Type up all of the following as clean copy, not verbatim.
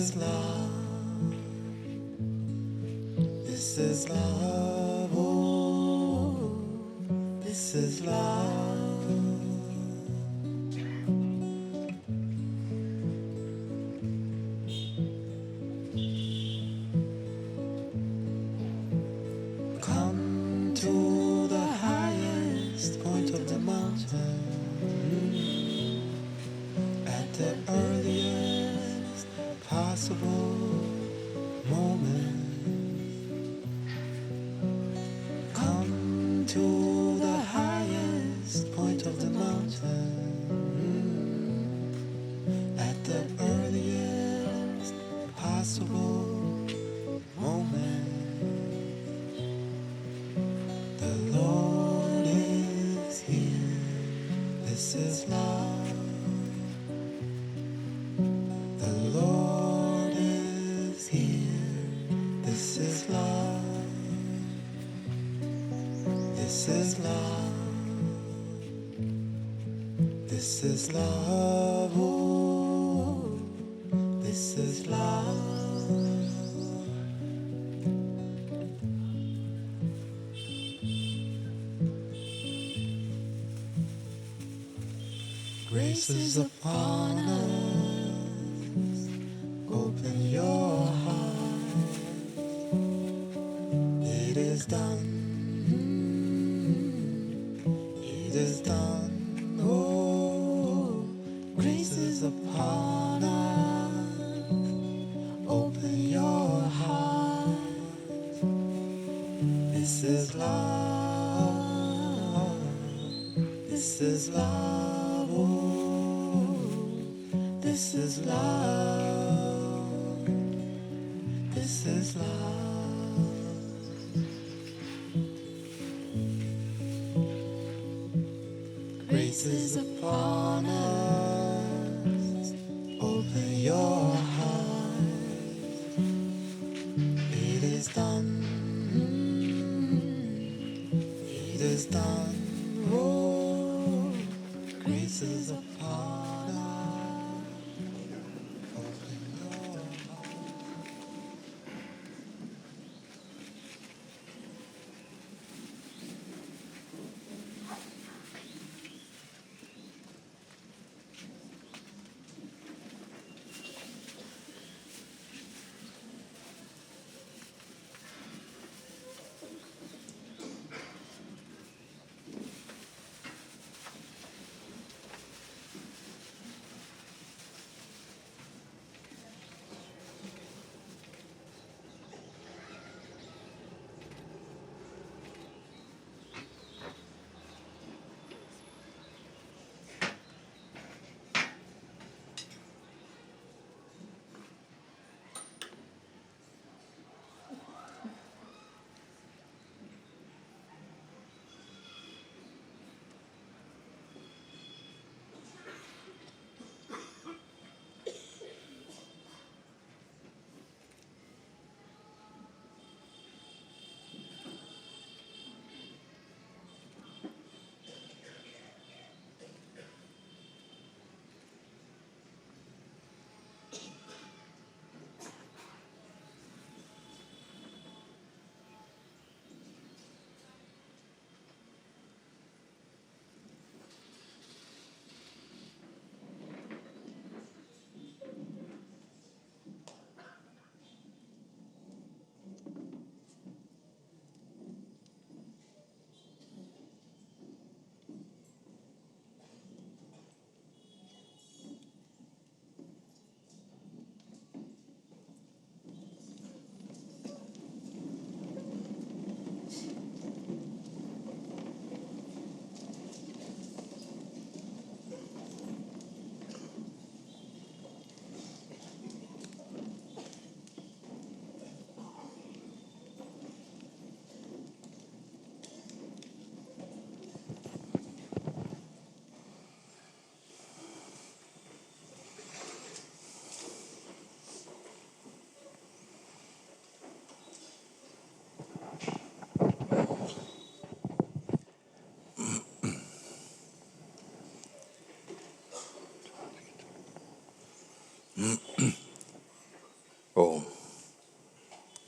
is love. This is love. Oh, this is love. Come to the highest point of the mountain at the earliest possible moment. Come to the highest point of the mountain at the earliest possible moment. The Lord is here. This is love. The Lord is here. This is love. This is love. This is love. Oh, this is love. Grace is upon us. Open your heart. It is done. It is done. Oh, grace is upon us. Open your heart. This is love. This is love. Oh, this is love. This is love. Grace is upon us. Open your heart. It is done. It is done. Oh, grace is upon us. Open your heart.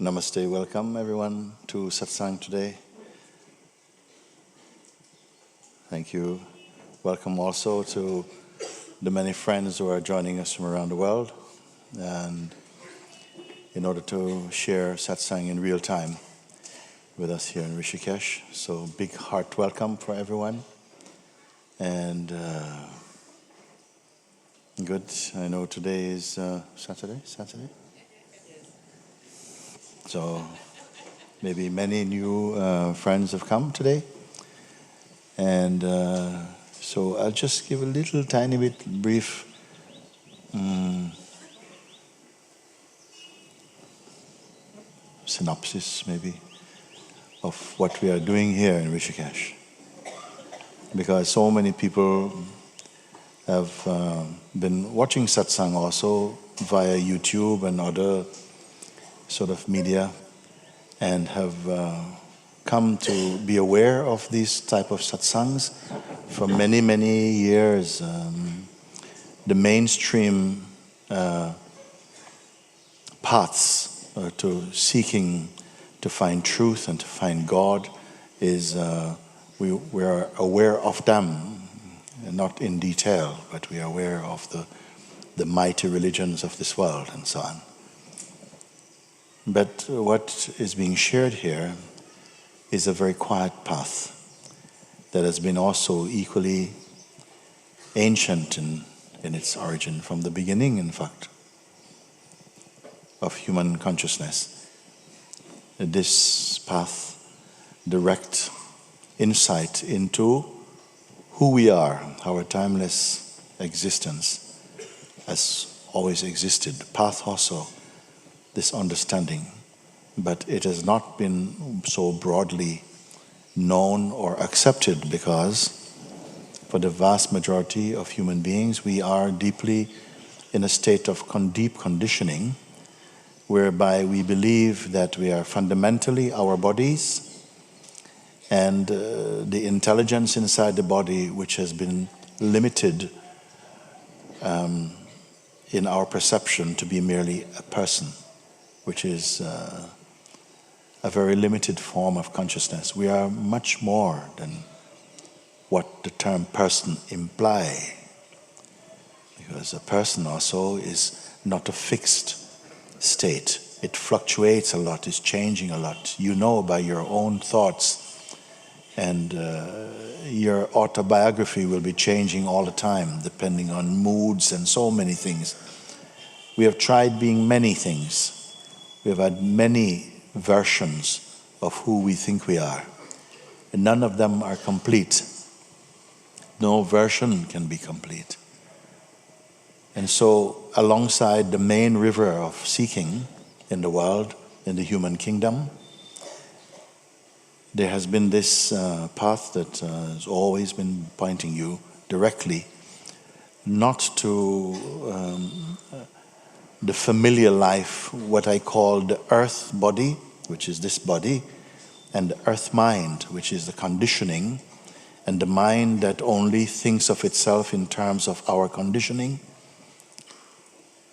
Namaste, welcome everyone to Satsang today. Thank you. Welcome also to the many friends who are joining us from around the world, and in order to share Satsang in real time with us here in Rishikesh. So big heart welcome for everyone. And good, I know today is Saturday? So maybe many new friends have come today. And so I'll just give a little tiny bit brief synopsis maybe of what we are doing here in Rishikesh. Because so many people have been watching Satsang also via YouTube and other sort of media, and have come to be aware of these type of satsangs for many, many years. The mainstream paths to seeking to find truth and to find God is we are aware of them, not in detail, but we are aware of the mighty religions of this world and so on. But what is being shared here is a very quiet path that has been also equally ancient in its origin, from the beginning, in fact, of human consciousness. This path, direct insight into who we are, our timeless existence has always existed. The path also, this understanding, but it has not been so broadly known or accepted because for the vast majority of human beings, we are deeply in a state of deep conditioning whereby we believe that we are fundamentally our bodies and the intelligence inside the body, which has been limited in our perception to be merely a person, which is a very limited form of consciousness. We are much more than what the term person imply, because a person also is not a fixed state. It fluctuates a lot, it's changing a lot. You know by your own thoughts, and your autobiography will be changing all the time depending on moods and so many things. We have tried being many things. We have had many versions of who we think we are, and none of them are complete. No version can be complete. And so alongside the main river of seeking in the world, in the human kingdom, there has been this path that has always been pointing you directly, not to the familiar life, what I call the earth body, which is this body, and the earth mind, which is the conditioning, and the mind that only thinks of itself in terms of our conditioning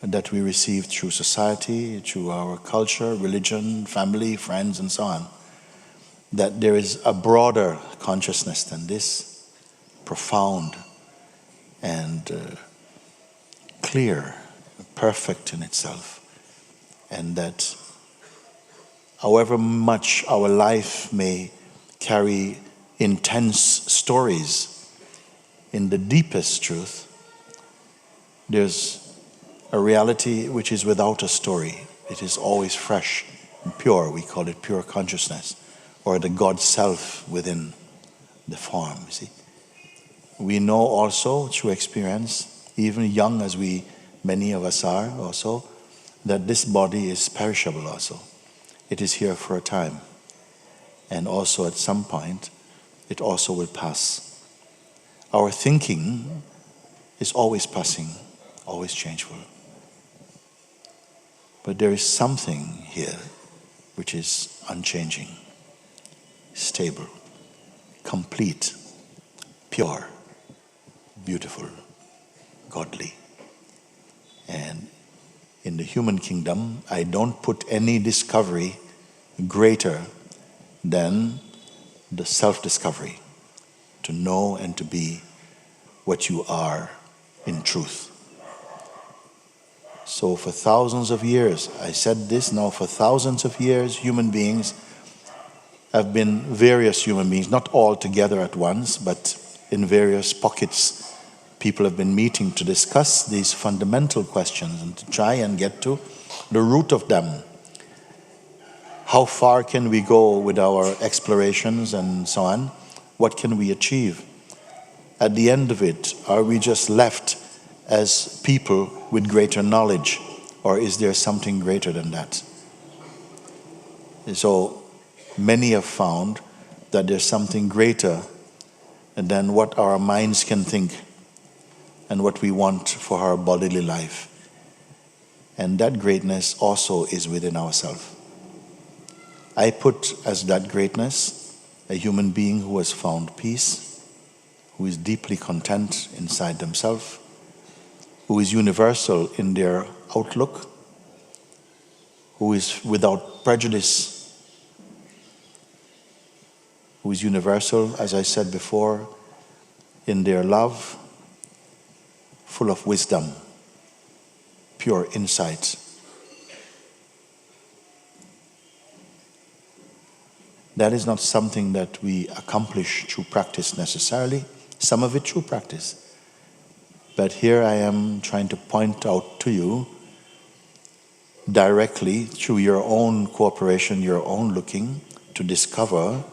that we receive through society, through our culture, religion, family, friends, and so on. That there is a broader consciousness than this, profound and clear, perfect in itself, and that however much our life may carry intense stories, in the deepest truth, there's a reality which is without a story. It is always fresh and pure. We call it pure consciousness, or the God self within the form, you see. We know also through experience, even young as many of us are also, that this body is perishable also. It is here for a time. And also at some point, it also will pass. Our thinking is always passing, always changeful. But there is something here which is unchanging, stable, complete, pure, beautiful, godly. And in the human kingdom, I don't put any discovery greater than the self-discovery, to know and to be what you are in truth. So for thousands of years, I said this now, for thousands of years, human beings have been various human beings, not all together at once, but in various pockets. People have been meeting to discuss these fundamental questions and to try and get to the root of them. How far can we go with our explorations and so on? What can we achieve? At the end of it, are we just left as people with greater knowledge, or is there something greater than that? So many have found that there's something greater than what our minds can think and what we want for our bodily life. And that greatness also is within ourselves. I put as that greatness a human being who has found peace, who is deeply content inside themselves, who is universal in their outlook, who is without prejudice, who is universal, as I said before, in their love, full of wisdom, pure insight. That is not something that we accomplish through practice necessarily, some of it through practice. But here I am trying to point out to you directly through your own cooperation, your own looking, to discover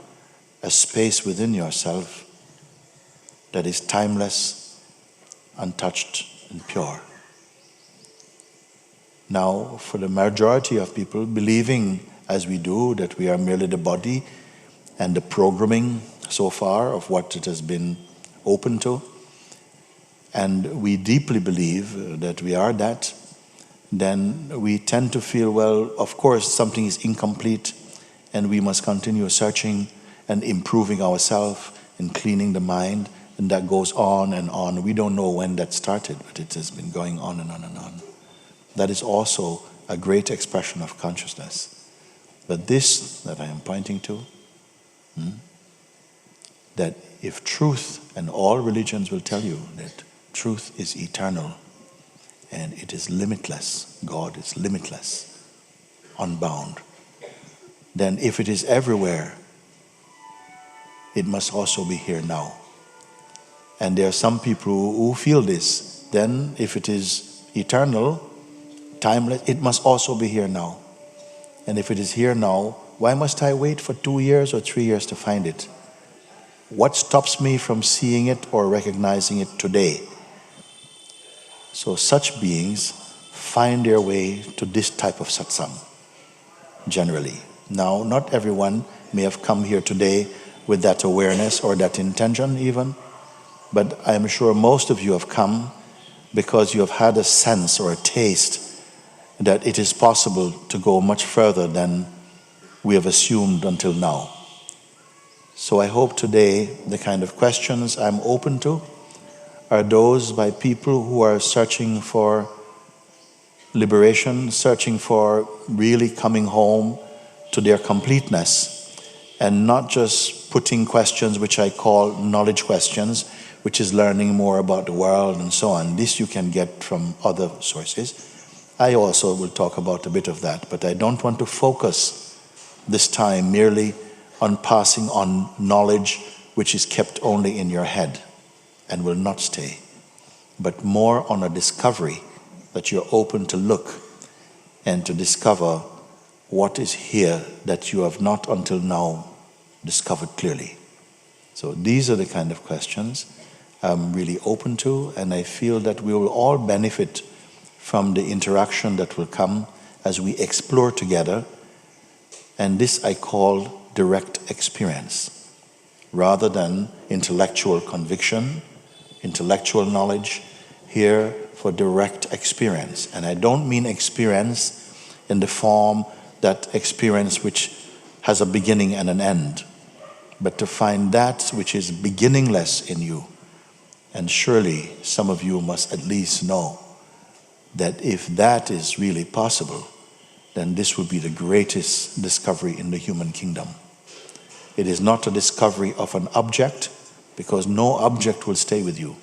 a space within yourself that is timeless, untouched, and pure. Now, for the majority of people, believing as we do that we are merely the body and the programming so far of what it has been open to, and we deeply believe that we are that, then we tend to feel, well, of course something is incomplete and we must continue searching and improving ourselves and cleaning the mind, and that goes on and on. We don't know when that started, but it has been going on and on and on. That is also a great expression of consciousness. But this that I am pointing to, that if truth, and all religions will tell you that truth is eternal and it is limitless, God is limitless, unbound, then if it is everywhere, it must also be here now. And there are some people who feel this. Then if it is eternal, timeless, it must also be here now. And if it is here now, why must I wait for 2 years or 3 years to find it? What stops me from seeing it or recognizing it today? So such beings find their way to this type of satsang, generally. Now, not everyone may have come here today with that awareness or that intention even, but I am sure most of you have come because you have had a sense or a taste that it is possible to go much further than we have assumed until now. So I hope today the kind of questions I'm open to are those by people who are searching for liberation, searching for really coming home to their completeness, and not just putting questions which I call knowledge questions, which is learning more about the world and so on. This you can get from other sources. I also will talk about a bit of that, but I don't want to focus this time merely on passing on knowledge which is kept only in your head and will not stay, but more on a discovery that you're open to look and to discover what is here that you have not until now discovered clearly. So these are the kind of questions I'm really open to, and I feel that we will all benefit from the interaction that will come as we explore together. And this I call direct experience, rather than intellectual conviction, intellectual knowledge, here for direct experience. And I don't mean experience in the form that experience which has a beginning and an end, but to find that which is beginningless in you. And surely some of you must at least know that if that is really possible, then this will be the greatest discovery in the human kingdom. It is not a discovery of an object, because no object will stay with you.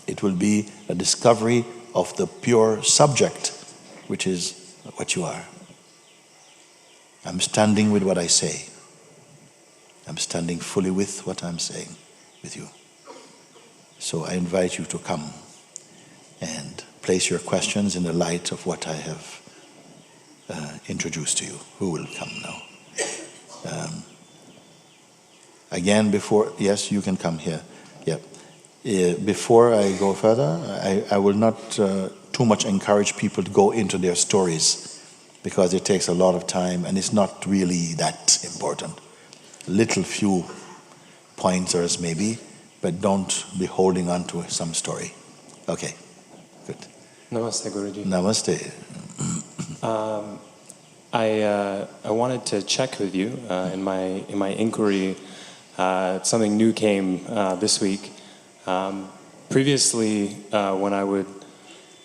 It will be a discovery of the pure subject, which is what you are. I'm standing with what I say. I'm standing fully with what I'm saying with you. So I invite you to come and place your questions in the light of what I have introduced to you. Who will come now? Again, before, yes, you can come here. Yeah. Before I go further, I will not too much encourage people to go into their stories, because it takes a lot of time and it's not really that important. Little few pointers maybe, but don't be holding on to some story. Okay, good. Namaste, Guruji. Namaste. I wanted to check with you in my inquiry. Something new came this week. Previously, when I would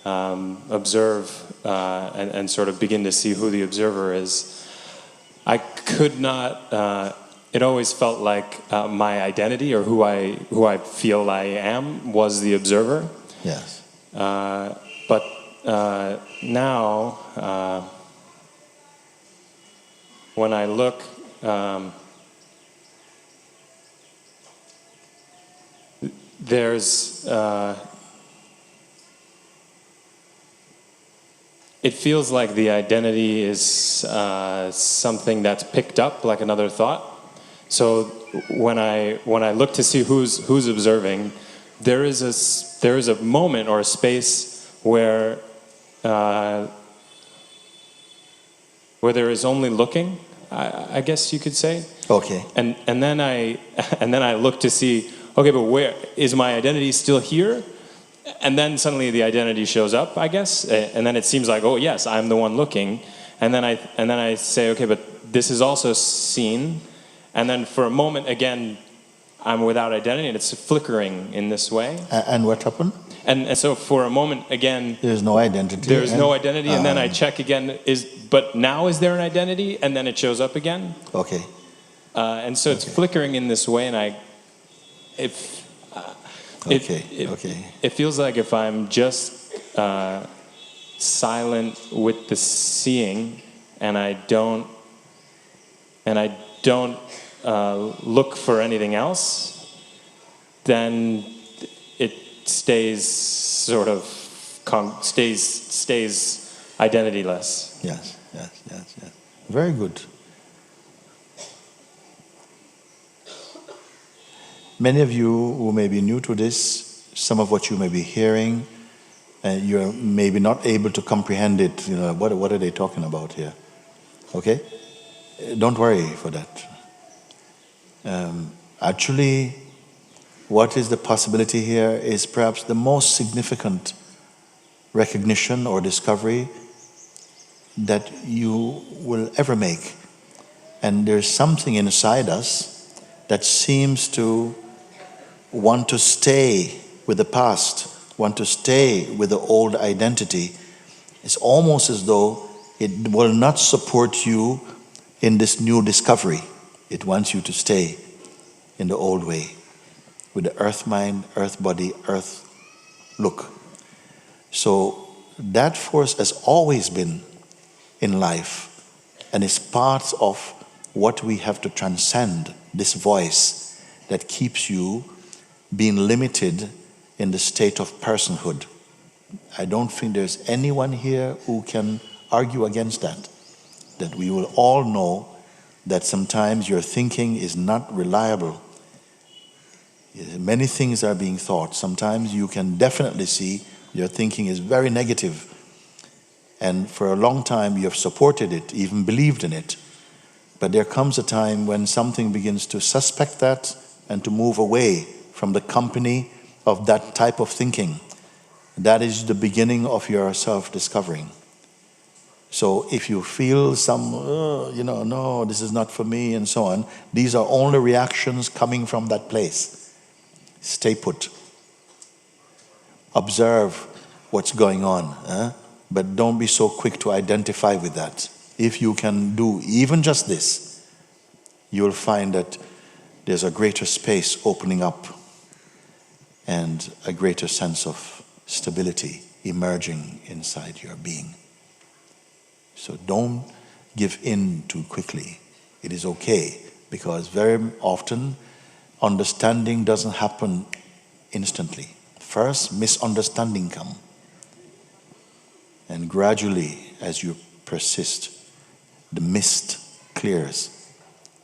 observe and sort of begin to see who the observer is, I could not. It always felt like my identity, or who I feel I am, was the observer. Yes. But now, when I look, there's. It feels like the identity is something that's picked up, like another thought. So when I look to see who's observing, there is a moment or a space where there is only looking, I guess you could say. Okay. And then I look to see, okay, but where is my identity still here? And then suddenly the identity shows up, I guess, and then it seems like, oh yes, I'm the one looking, and then I say, okay, but this is also seen, and then for a moment again, I'm without identity, and it's flickering in this way. And what happened? And so for a moment again, There's no identity. There's no identity, and then I check again. But now is there an identity? And then it shows up again. Okay. And so it's flickering in this way, and it feels like if I'm just silent with the seeing, and I don't look for anything else, then it stays sort of stays identityless. Yes. Very good. Many of you who may be new to this, some of what you may be hearing, you're maybe not able to comprehend it. You know, what are they talking about here? Okay? Don't worry for that. Actually, what is the possibility here is perhaps the most significant recognition or discovery that you will ever make. And there's something inside us that seems to want to stay with the past, want to stay with the old identity. It's almost as though it will not support you in this new discovery. It wants you to stay in the old way, with the earth mind, earth body, earth look. So that force has always been in life, and is part of what we have to transcend, this voice that keeps you being limited in the state of personhood. I don't think there's anyone here who can argue against that we will all know that sometimes your thinking is not reliable. Many things are being thought. Sometimes you can definitely see your thinking is very negative. And for a long time you have supported it, even believed in it. But there comes a time when something begins to suspect that and to move away from the company of that type of thinking. That is the beginning of your self-discovering. So if you feel some, no, this is not for me and so on, these are only reactions coming from that place. Stay put. Observe what's going on. But don't be so quick to identify with that. If you can do even just this, you'll find that there's a greater space opening up and a greater sense of stability emerging inside your being. So don't give in too quickly. It is okay, because very often understanding doesn't happen instantly. First, misunderstanding comes. And gradually, as you persist, the mist clears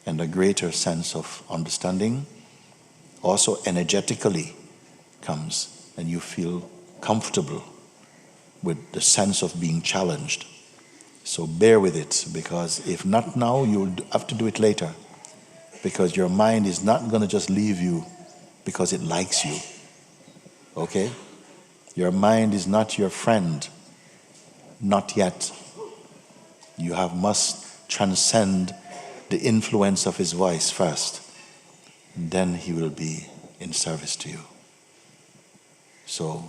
and a greater sense of understanding also energetically comes, and you feel comfortable with the sense of being challenged. So bear with it, because if not now, you'll have to do it later, because your mind is not going to just leave you because it likes you. Okay? Your mind is not your friend. Not yet. You must transcend the influence of his voice first. Then he will be in service to you. So,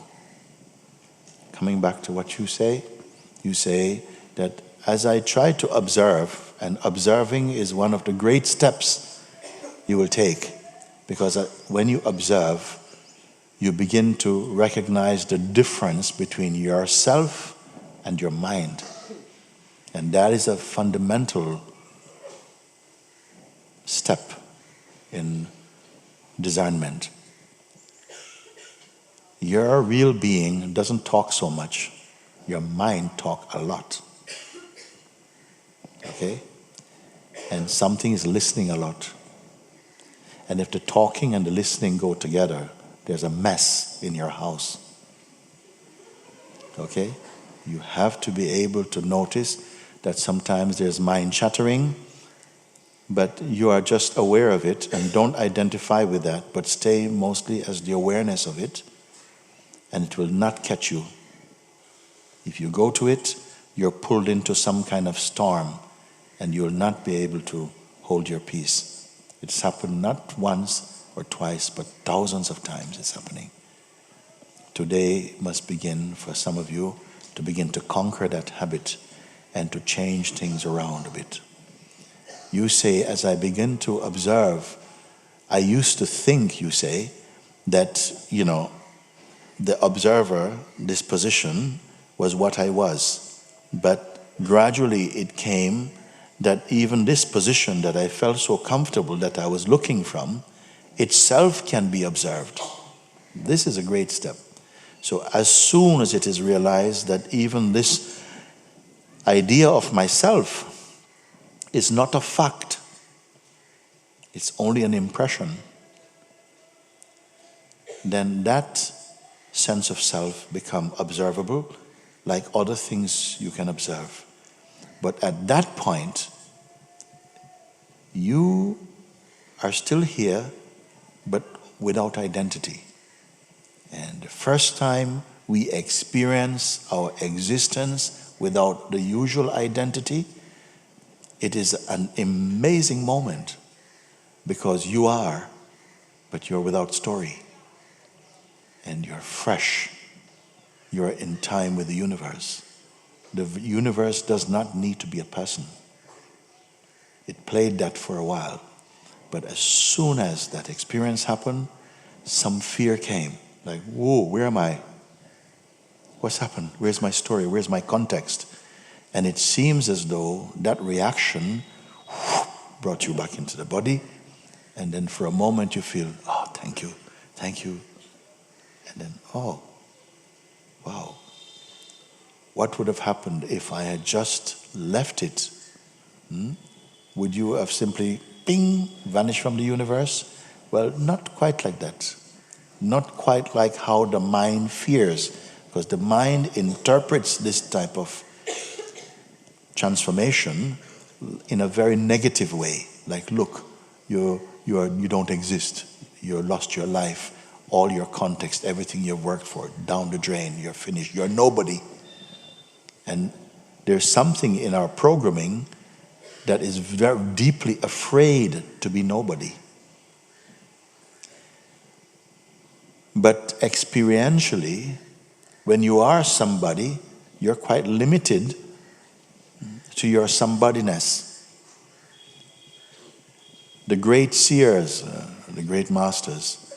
coming back to what you say that as I try to observe, and observing is one of the great steps you will take, because when you observe, you begin to recognize the difference between yourself and your mind. And that is a fundamental step in discernment. Your real being doesn't talk so much. Your mind talks a lot. Okay? And something is listening a lot. And if the talking and the listening go together, there's a mess in your house. Okay? You have to be able to notice that sometimes there's mind chattering, but you are just aware of it and don't identify with that, but stay mostly as the awareness of it, and it will not catch you. If you go to it, you're pulled into some kind of storm, and you'll not be able to hold your peace. It's happened not once or twice, but thousands of times it's happening. Today must begin for some of you to begin to conquer that habit and to change things around a bit. You say, as I begin to observe, I used to think, you say, that, the observer, this position, was what I was. But gradually it came that even this position that I felt so comfortable that I was looking from, itself can be observed. This is a great step. So as soon as it is realized that even this idea of myself is not a fact, it's only an impression, then that sense of self become observable like other things you can observe. But at that point, you are still here, but without identity. And the first time we experience our existence without the usual identity, it is an amazing moment, because you are, but you're without story. And you're fresh. You're in time with the universe. The universe does not need to be a person. It played that for a while. But as soon as that experience happened, some fear came. Like, whoa, where am I? What's happened? Where's my story? Where's my context? And it seems as though that reaction brought you back into the body. And then for a moment you feel, oh, thank you. And then, oh, wow. What would have happened if I had just left it? Would you have simply, ping, vanished from the universe? Well, not quite like that. Not quite like how the mind fears, because the mind interprets this type of transformation in a very negative way. Like, look, you don't exist. You lost your life, all your context, everything you've worked for, down the drain. You're finished. You're nobody. And there's something in our programming that is very deeply afraid to be nobody. But experientially, when you are somebody, you're quite limited to your somebodyness. The great seers, the great masters,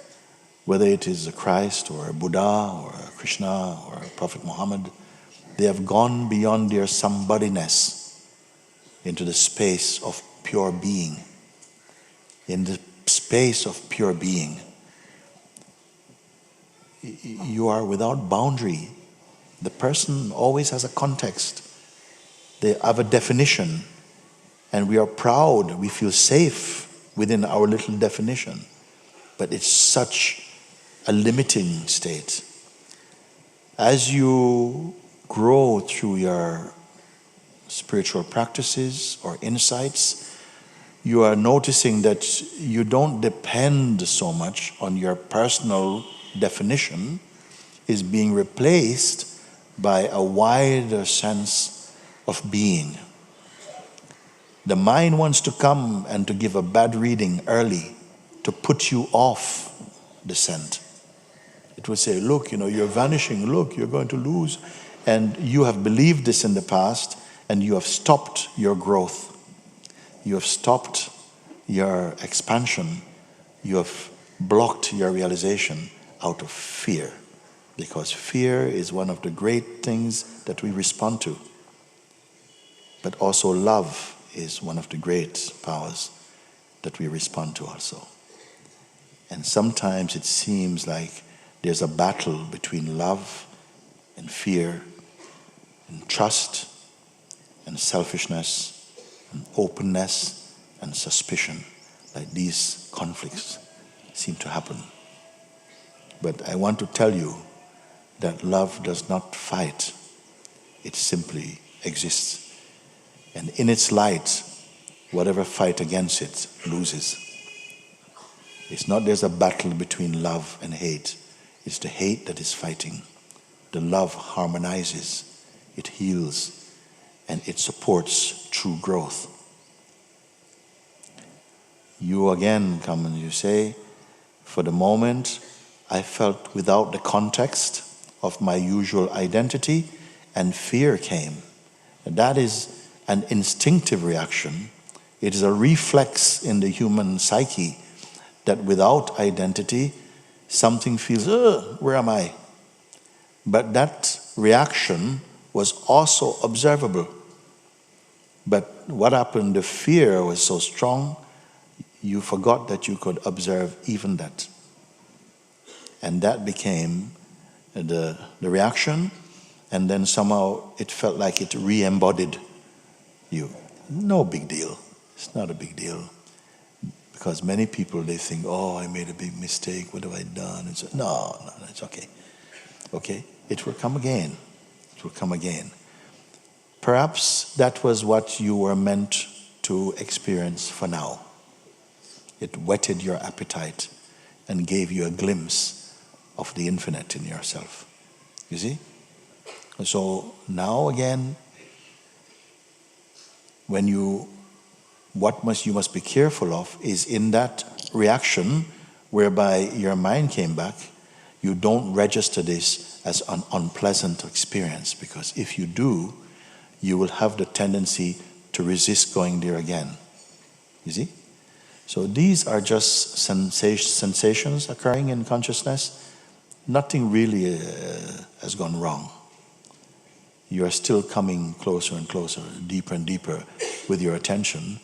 whether it is a Christ or a Buddha or a Krishna or a Prophet Muhammad, they have gone beyond their somebodyness into the space of pure being. In the space of pure being, you are without boundary. The person always has a context. They have a definition, and we are proud, we feel safe within our little definition. But it's such a limiting state. As you grow through your spiritual practices or insights, you are noticing that you don't depend so much on your personal definition. Is being replaced by a wider sense of being. The mind wants to come and to give a bad reading early to put you off the scent. It will say, look, you're vanishing, look, you're going to lose. And you have believed this in the past, and you have stopped your growth. You have stopped your expansion. You have blocked your realization out of fear. Because fear is one of the great things that we respond to. But also love is one of the great powers that we respond to also. And sometimes it seems like there's a battle between love and fear and trust and selfishness and openness and suspicion. Like these conflicts seem to happen. But I want to tell you that love does not fight. It simply exists. And in its light, whatever fight against it loses. It's not there's a battle between love and hate. It's the hate that is fighting. The love harmonizes, it heals, and it supports true growth. You again come and you say, for the moment, I felt without the context of my usual identity, and fear came. And that is an instinctive reaction. It is a reflex in the human psyche that without identity, something feels, where am I? But that reaction was also observable. But what happened, the fear was so strong, you forgot that you could observe even that. And that became the reaction, and then somehow it felt like it re-embodied you. No big deal. It's not a big deal. Because many people, they think, I made a big mistake. What have I done? And so, no, it's okay. Okay? It will come again. It will come again. Perhaps that was what you were meant to experience for now. It whetted your appetite and gave you a glimpse of the infinite in yourself. You see? So now again, you must be careful of is in that reaction whereby your mind came back, you don't register this as an unpleasant experience, because if you do, you will have the tendency to resist going there again. You see? So these are just sensations occurring in consciousness. Nothing really has gone wrong. You are still coming closer and closer, deeper and deeper with your attention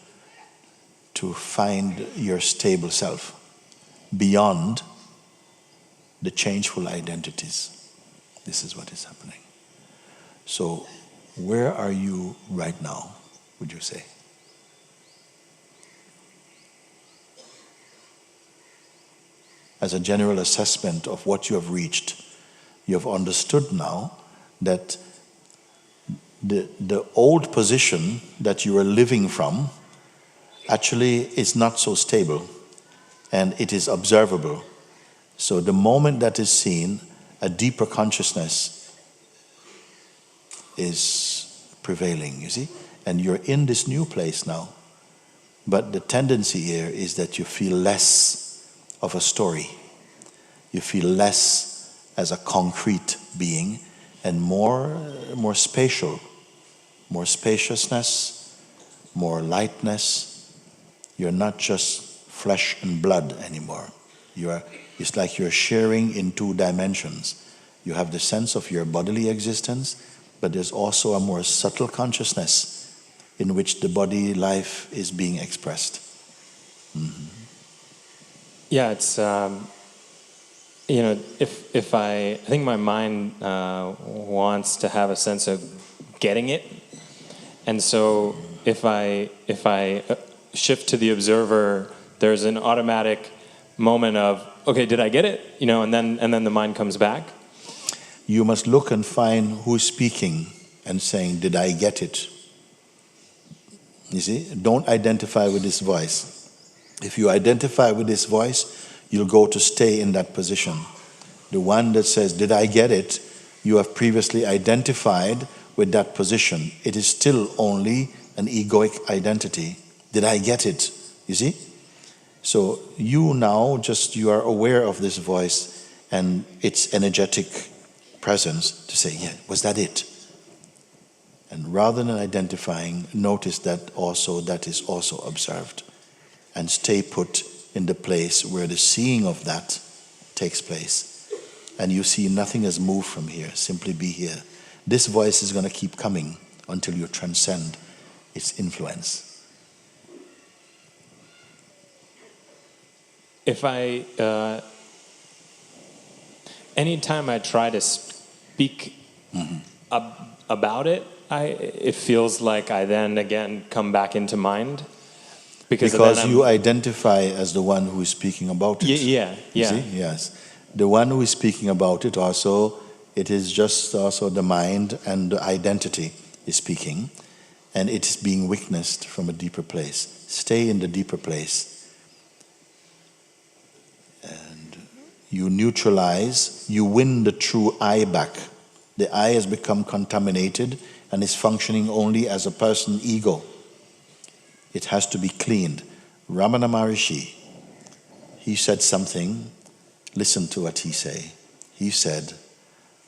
to find your stable self beyond the changeful identities. This is what is happening. So, where are you right now, would you say? As a general assessment of what you have reached, you have understood now that the old position that you are living from actually is not so stable, and it is observable. So the moment that is seen, a deeper consciousness is prevailing, you see? And you're in this new place now. But the tendency here is that you feel less of a story. You feel less as a concrete being, and more spatial, more spaciousness, more lightness. You're not just flesh and blood anymore. It's like you're sharing in two dimensions. You have the sense of your bodily existence, but there's also a more subtle consciousness in which the body life is being expressed. Yeah, it's if I think my mind wants to have a sense of getting it, and so if I shift to the observer, there's an automatic moment of, okay, did I get it? And then the mind comes back. You must look and find who's speaking and saying, did I get it? You see, don't identify with this voice. If you identify with this voice, you'll go to stay in that position. The one that says, did I get it? You have previously identified with that position. It is still only an egoic identity. Did I get it? You see? So you are aware of this voice and its energetic presence to say, yeah, was that it? And rather than identifying, notice that is also observed. And stay put in the place where the seeing of that takes place. And you see nothing has moved from here. Simply be here. This voice is going to keep coming until you transcend its influence. If anytime I try to speak about it, it feels like I then again come back into mind. Because you identify as the one who is speaking about it. Yeah. You see? Yes. The one who is speaking about it also, it is just also the mind and the identity is speaking. And it is being witnessed from a deeper place. Stay in the deeper place. And you neutralize, you win the true I back. The I has become contaminated and is functioning only as a person ego. It has to be cleaned. Ramana Maharishi, he said something. Listen to what he say. He said,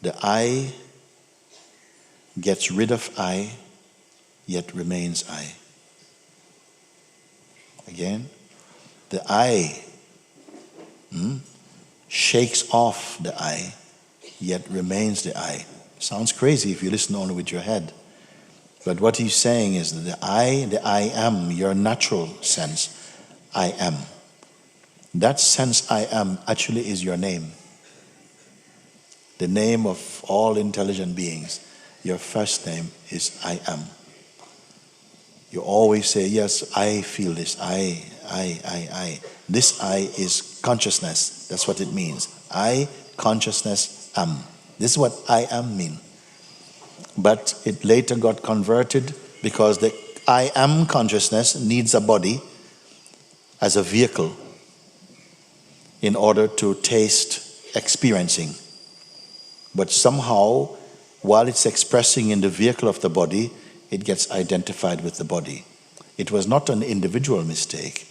the I gets rid of I, yet remains I. Again, the I shakes off the I, yet remains the I. Sounds crazy if you listen only with your head. But what he's saying is that the I am, your natural sense, I am. That sense I am actually is your name. The name of all intelligent beings. Your first name is I am. You always say, yes, I feel this, I. This I is consciousness. That's what it means. I, consciousness, am. This is what I am mean. But it later got converted because the I am consciousness needs a body as a vehicle in order to taste experiencing. But somehow, while it's expressing in the vehicle of the body, it gets identified with the body. It was not an individual mistake.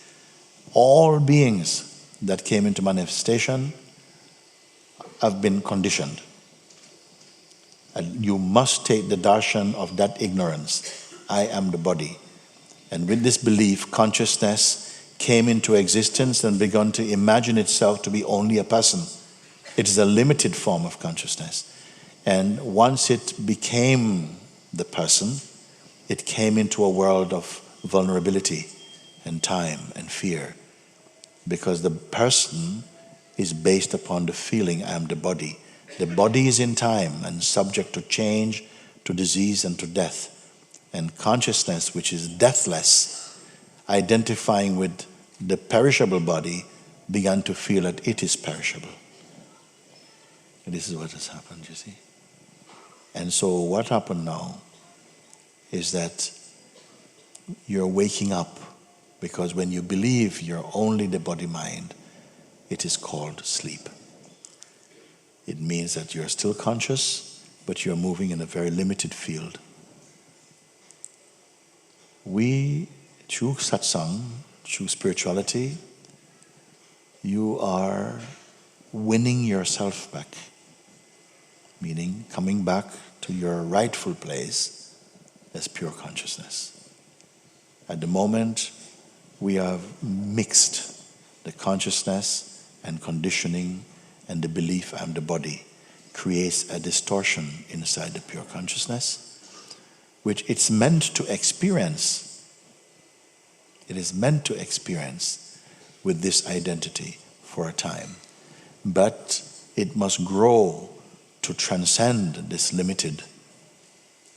All beings that came into manifestation have been conditioned. And you must take the darshan of that ignorance. I am the body. And with this belief, consciousness came into existence and began to imagine itself to be only a person. It is a limited form of consciousness. And once it became the person, it came into a world of vulnerability and time and fear. Because the person is based upon the feeling, I am the body. The body is in time and subject to change, to disease and to death. And consciousness, which is deathless, identifying with the perishable body, began to feel that it is perishable. And this is what has happened, you see. And so what happened now is that you're waking up, because when you believe you're only the body-mind, it is called sleep. It means that you're still conscious, but you're moving in a very limited field. We, through satsang, through spirituality, you are winning yourself back. meaning coming back to your rightful place as pure consciousness. At the moment, we have mixed the consciousness and conditioning, and the belief I'm the body creates a distortion inside the pure consciousness, which it's meant to experience. It is meant to experience with this identity for a time. But it must grow to transcend this limited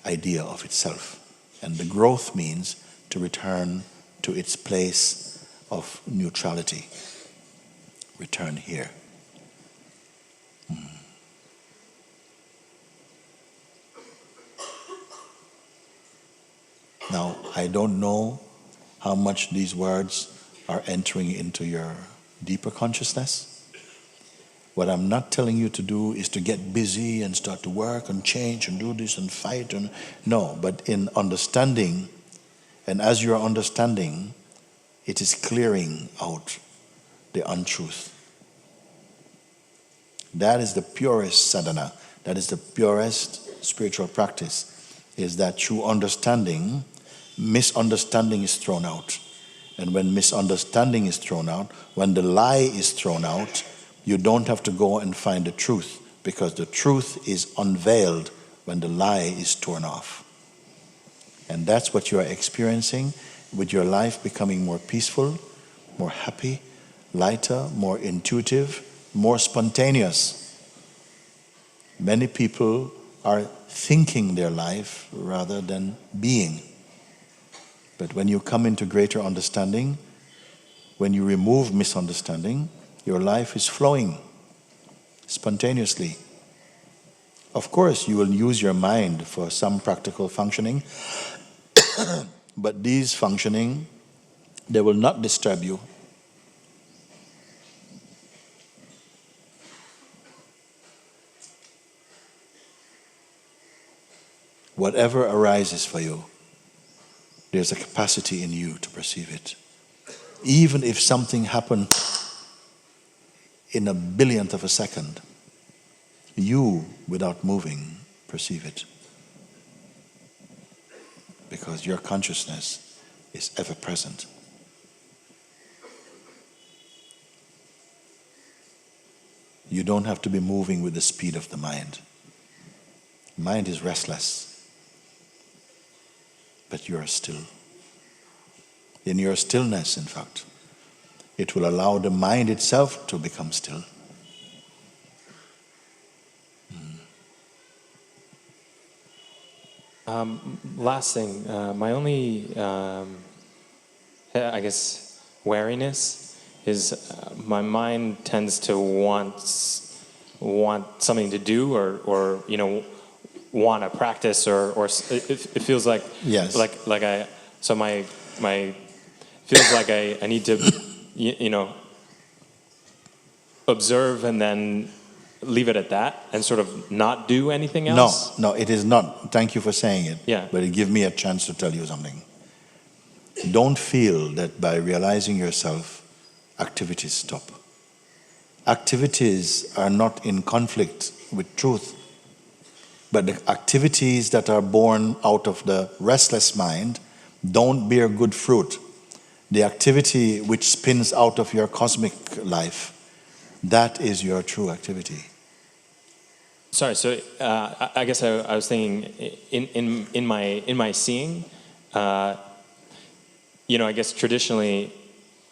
idea of itself. And the growth means to return to its place of neutrality. Return here. Now, I don't know how much these words are entering into your deeper consciousness. What I'm not telling you to do is to get busy and start to work and change and do this and fight. No, but in understanding, and as you're understanding, it is clearing out the untruth. That is the purest sadhana. That is the purest spiritual practice, is that through understanding, misunderstanding is thrown out. And when misunderstanding is thrown out, when the lie is thrown out, you don't have to go and find the truth, because the truth is unveiled when the lie is torn off. And that's what you are experiencing, with your life becoming more peaceful, more happy, lighter, more intuitive, more spontaneous. Many people are thinking their life rather than being. But when you come into greater understanding, when you remove misunderstanding, your life is flowing spontaneously. Of course, you will use your mind for some practical functioning, but these functioning, they will not disturb you. Whatever arises for you, there's a capacity in you to perceive it. Even if something happened in a billionth of a second, you, without moving, perceive it. Because your consciousness is ever present. You don't have to be moving with the speed of the mind. Mind is restless, but you are still. In your stillness, in fact, it will allow the mind itself to become still. Last thing, my only, I guess, wariness is my mind tends to want something to do, or want to practice, or it feels like, Yes. like I, so my feels like I need to observe and then leave it at that and sort of not do anything else? No, it is not. Thank you for saying it. Yeah. But it gives me a chance to tell you something. Don't feel that by realizing yourself, activities stop. Activities are not in conflict with truth. But the activities that are born out of the restless mind don't bear good fruit. The activity which spins out of your cosmic life, that is your true activity. Sorry, so I guess I was thinking in my seeing, I guess traditionally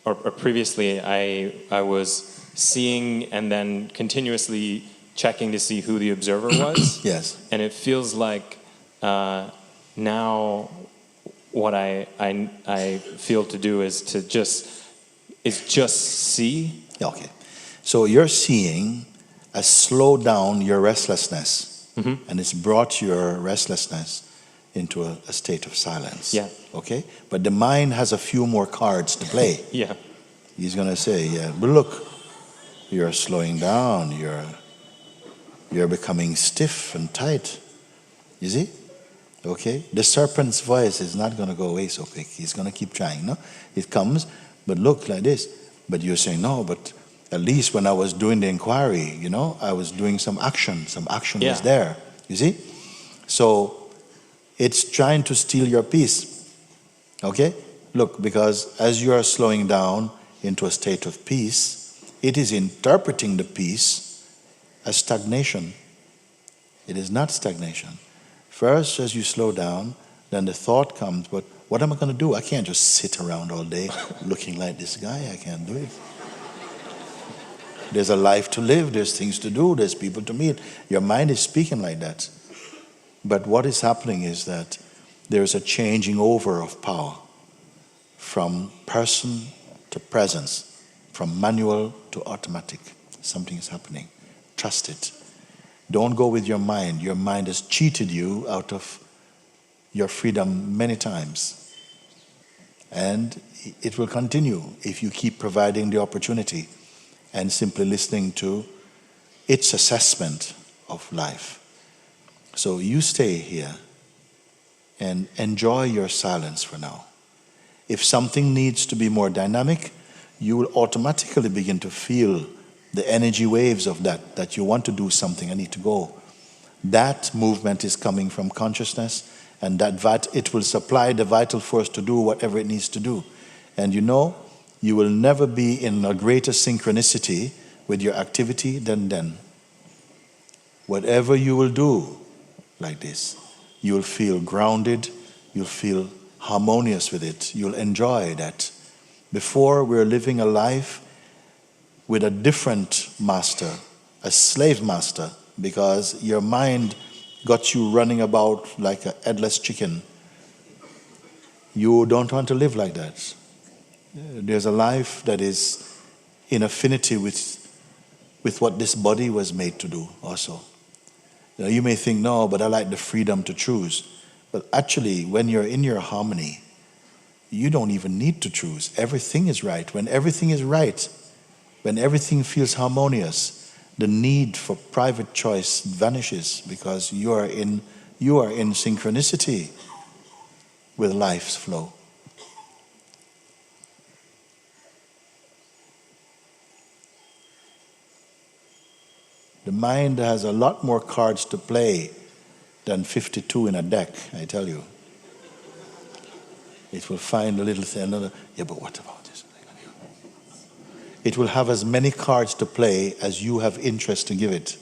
or previously I was seeing and then continuously checking to see who the observer was. Yes. And it feels like now what I feel to do is to just see. Okay. So you're seeing has slowed down your restlessness, and it's brought your restlessness into a state of silence. Yeah. Okay? But the mind has a few more cards to play. Yeah. He's going to say, yeah, but look, you're slowing down, you're becoming stiff and tight. You see? Okay? The serpent's voice is not going to go away so quick. He's going to keep trying, no? It comes, but look like this. But you're saying, no, but At least when I was doing the inquiry, I was doing some action. Some action was Yeah. there. You see? So it's trying to steal your peace. Okay? Look, because as you are slowing down into a state of peace, it is interpreting the peace as stagnation. It is not stagnation. First, as you slow down, then the thought comes, but what am I going to do? I can't just sit around all day looking like this guy. I can't do it. There's a life to live. There's things to do. There's people to meet. Your mind is speaking like that. But what is happening is that there's a changing over of power from person to presence, from manual to automatic. Something is happening. Trust it. Don't go with your mind. Your mind has cheated you out of your freedom many times. And it will continue if you keep providing the opportunity and simply listening to its assessment of life. So you stay here and enjoy your silence for now. If something needs to be more dynamic, you will automatically begin to feel the energy waves of that you want to do something, I need to go. That movement is coming from consciousness, and it will supply the vital force to do whatever it needs to do. And you will never be in a greater synchronicity with your activity than then. Whatever you will do like this, you will feel grounded, you'll feel harmonious with it, you'll enjoy that. Before, we're living a life with a different master, a slave master, because your mind got you running about like a headless chicken. You don't want to live like that. There's a life that is in affinity with what this body was made to do also. You may think, no, but I like the freedom to choose. But actually, when you're in your harmony, you don't even need to choose. Everything is right. When everything is right, when everything feels harmonious, the need for private choice vanishes because you are in synchronicity with life's flow. The mind has a lot more cards to play than 52 in a deck, I tell you. It will find a little thing, another, yeah, but what about this? It will have as many cards to play as you have interest to give it.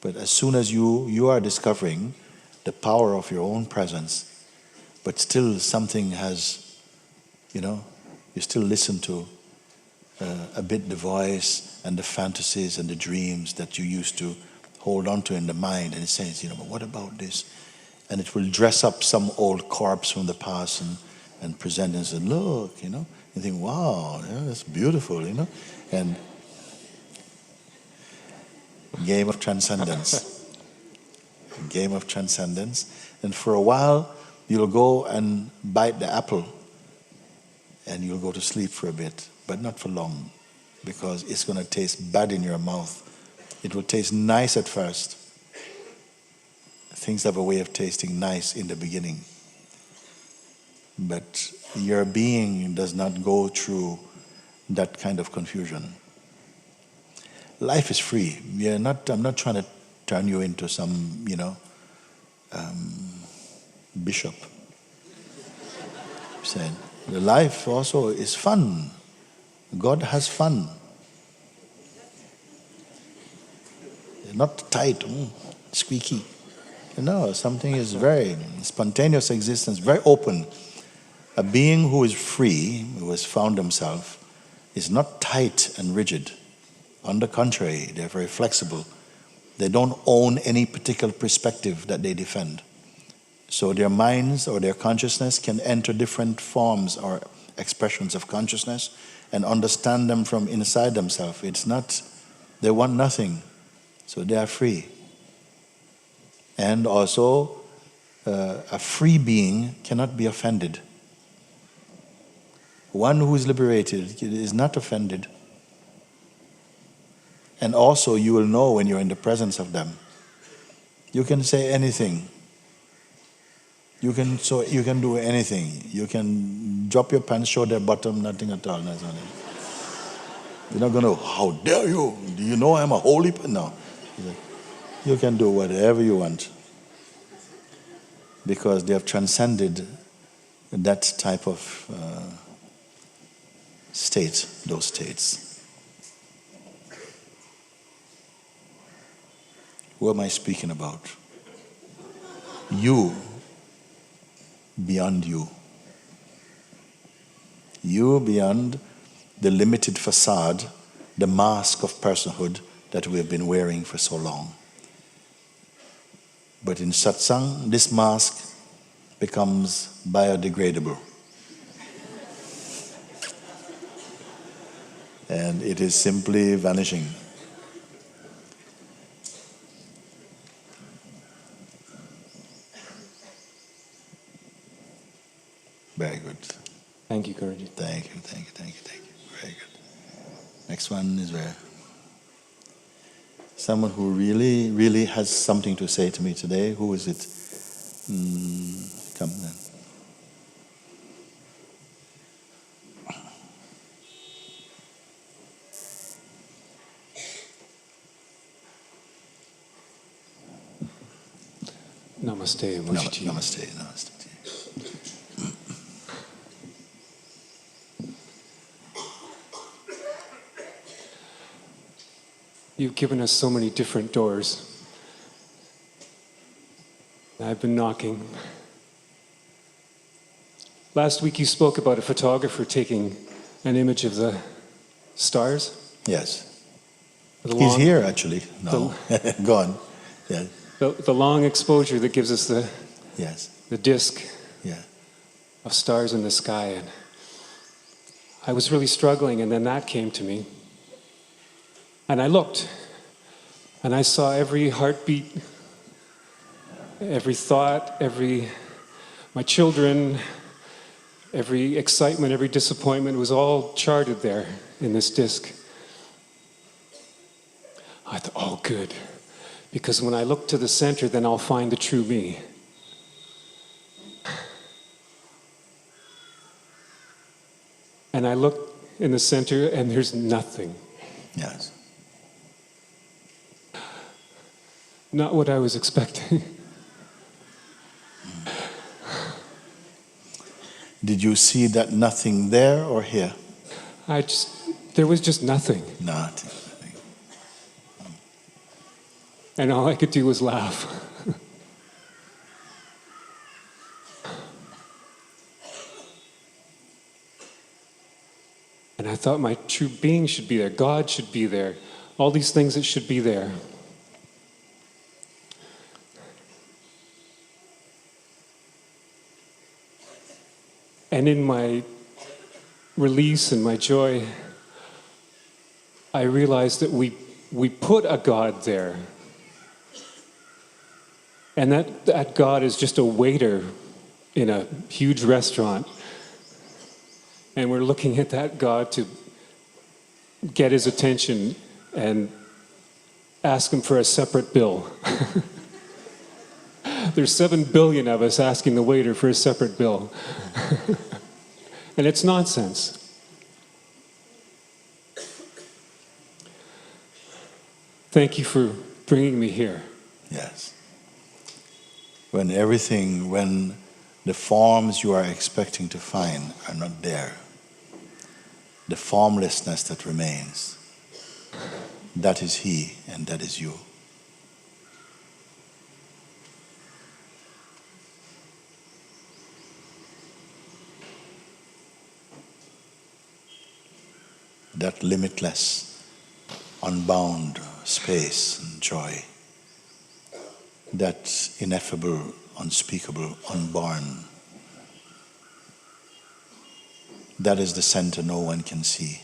But as soon as you are discovering the power of your own presence, but still something has, you still listen to a bit the voice and the fantasies and the dreams that you used to hold on to in the mind, and it says, but what about this? And it will dress up some old corpse from the past and present and say, look, and think, wow, that's beautiful, and game of transcendence. Game of transcendence. And for a while, you'll go and bite the apple and you'll go to sleep for a bit, but not for long, because it's going to taste bad in your mouth. It will taste nice at first. Things have a way of tasting nice in the beginning. But your being does not go through that kind of confusion. Life is free. I'm not trying to turn you into some, bishop. I'm saying the life also is fun. God has fun. Not tight, squeaky. Something is very spontaneous existence, very open. A being who is free, who has found himself, is not tight and rigid. On the contrary, they're very flexible. They don't own any particular perspective that they defend. So their minds or their consciousness can enter different forms or expressions of consciousness and understand them from inside themselves. They want nothing. So they are free. And also, a free being cannot be offended. One who is liberated is not offended. And also, you will know when you're in the presence of them. You can say anything. You can do anything. You can drop your pants, show their bottom, nothing at all. You're not going to, how dare you? Do you know I'm a holy person? No. He's like, you can do whatever you want. Because they have transcended that type of state, those states. Who am I speaking about? You beyond you. You beyond the limited facade, the mask of personhood that we have been wearing for so long. But in satsang, this mask becomes biodegradable. And it is simply vanishing. Very good. Thank you, Guruji. Thank you. Very good. Next one is where? Someone who really, really has something to say to me today. Who is it? Come then. Namaste, Moshiji. Namaste. You've given us so many different doors. I've been knocking. Last week you spoke about a photographer taking an image of the stars. Yes. The He's here actually. No. Go on. Yeah. The long exposure that gives us Yes. the disc Yeah. of stars in the sky. And I was really struggling, and then that came to me. And I looked, and I saw every heartbeat, every thought, my children, every excitement, every disappointment was all charted there in this disc. I thought, oh, good, because when I look to the center, then I'll find the true me. And I look in the center, and there's nothing. Yes. Not what I was expecting. Did you see that nothing there or here? There was just nothing. Nothing. And all I could do was laugh. And I thought my true being should be there. God should be there. All these things that should be there. And in my release and my joy, I realized that we put a God there. And that God is just a waiter in a huge restaurant. And we're looking at that God to get his attention and ask him for a separate bill. There's 7 billion of us asking the waiter for a separate bill. And it's nonsense. Thank you for bringing me here. Yes. When the forms you are expecting to find are not there, the formlessness that remains, that is he and that is you. That limitless, unbound space and joy, that ineffable, unspeakable, unborn, that is the center no one can see.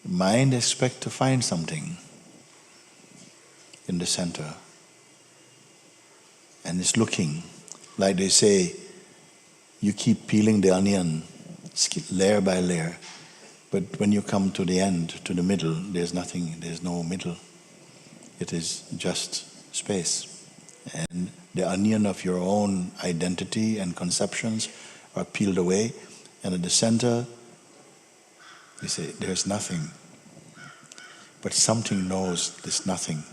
Mind expects to find something in the center. and it's looking. Like they say, you keep peeling the onion layer by layer, but when you come to the end, to the middle, there's nothing, there's no middle. It is just space. And the onion of your own identity and conceptions are peeled away, and at the center, you say, there's nothing. But something knows this nothing.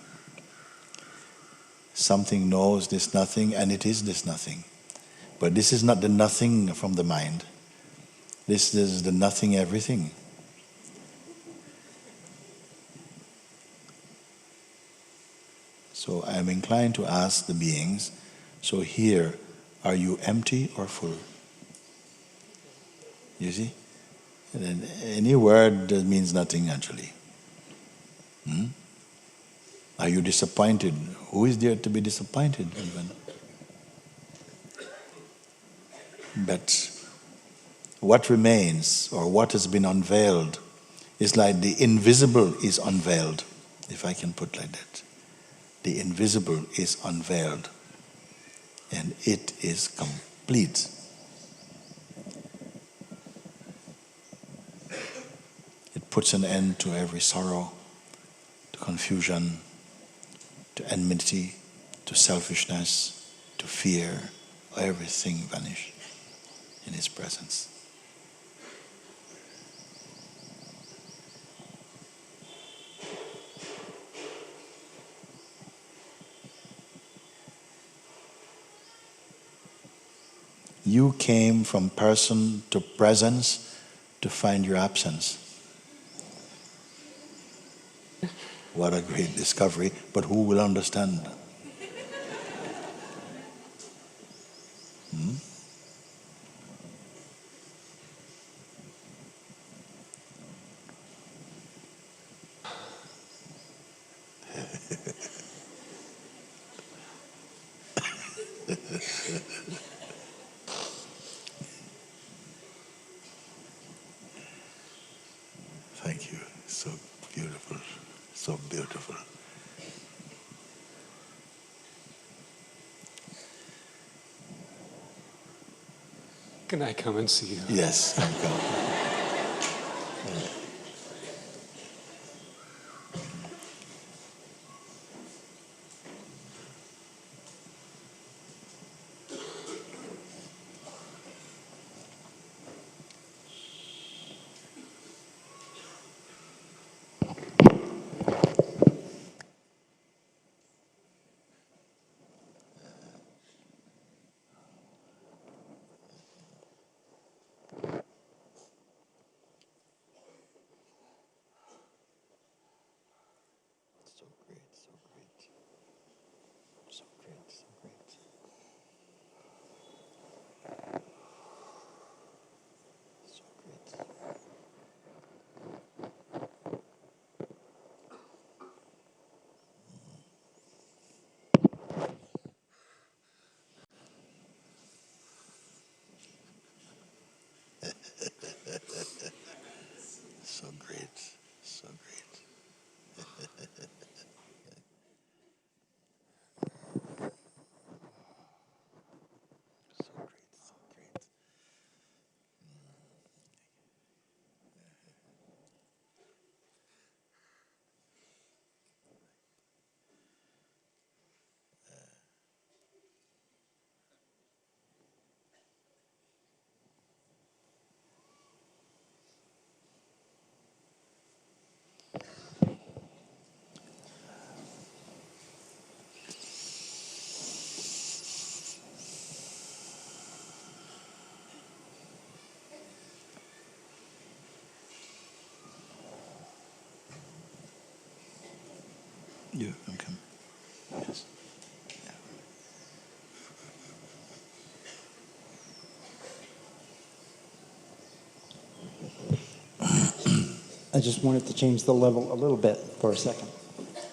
Something knows this nothing, and it is this nothing. But this is not the nothing from the mind. This is the nothing everything. So I am inclined to ask the beings, so here, are you empty or full? You see? And then any word that means nothing actually. Are you disappointed? Who is there to be disappointed even? But what remains, or what has been unveiled, is like the invisible is unveiled, if I can put like that. The invisible is unveiled, and it is complete. It puts an end to every sorrow, to confusion, to enmity, to selfishness, to fear. Everything vanishes in His presence. You came from person to presence to find your absence. What a great discovery, but who will understand? Thank you. So beautiful. So beautiful. Can I come and see you? Yes, come. So great, so great. So great, so great. So great. So great, so great. So great, so great. You can come. Yes. I just wanted to change the level a little bit for a second.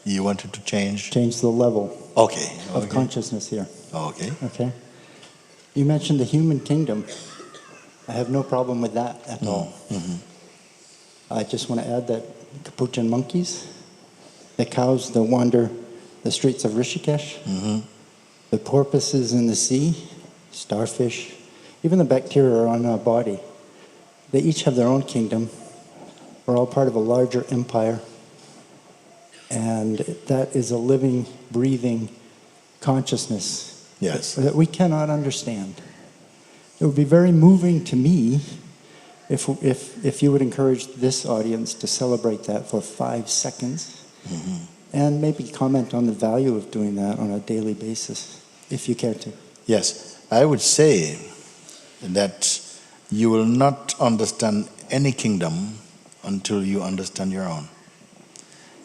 You wanted to change? Change the level Okay. of Okay. consciousness here. Okay. Okay? You mentioned the human kingdom. I have no problem with that at all. I just want to add that capuchin monkeys, the cows that wander the streets of Rishikesh, the porpoises in the sea, starfish, even the bacteria on our body, they each have their own kingdom. We're all part of a larger empire. And that is a living, breathing consciousness Yes. that we cannot understand. It would be very moving to me if you would encourage this audience to celebrate that for 5 seconds, and maybe comment on the value of doing that on a daily basis, if you care to. Yes. I would say that you will not understand any kingdom until you understand your own.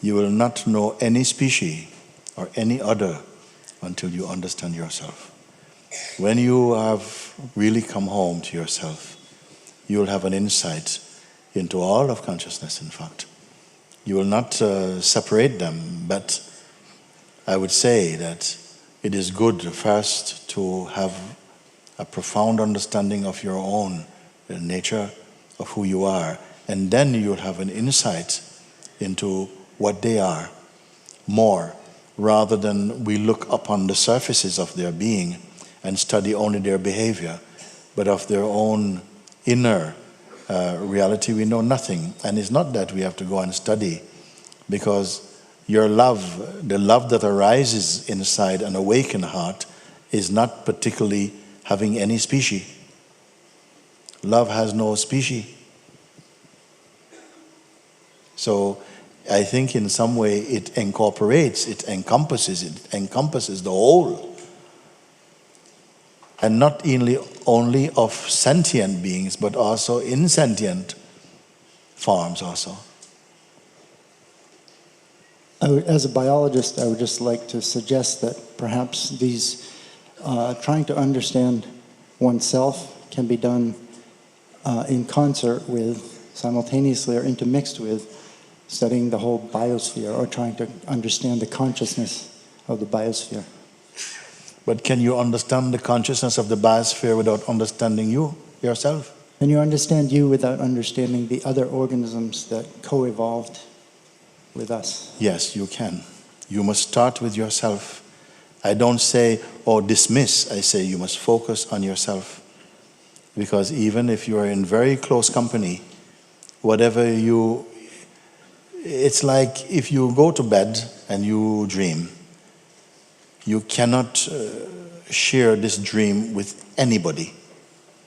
You will not know any species or any other until you understand yourself. When you have really come home to yourself, you will have an insight into all of consciousness, in fact. You will not separate them, but I would say that it is good first to have a profound understanding of your own nature, of who you are, and then you'll have an insight into what they are more, rather than we look upon the surfaces of their being and study only their behavior, but of their own inner reality we know nothing. And it's not that we have to go and study, because your love, the love that arises inside an awakened heart, is not particularly having any species. Love has no species. So I think in some way it incorporates, it encompasses the whole. And not only of sentient beings, but also insentient forms also. As a biologist, I would just like to suggest that perhaps these trying to understand oneself can be done in concert with, simultaneously or intermixed with, studying the whole biosphere or trying to understand the consciousness of the biosphere. But can you understand the consciousness of the biosphere without understanding you, yourself? Can you understand you without understanding the other organisms that co-evolved with us? Yes, you can. You must start with yourself. I don't say, or dismiss. I say you must focus on yourself. Because even if you are in very close company, it's like if you go to bed and you dream, you cannot share this dream with anybody,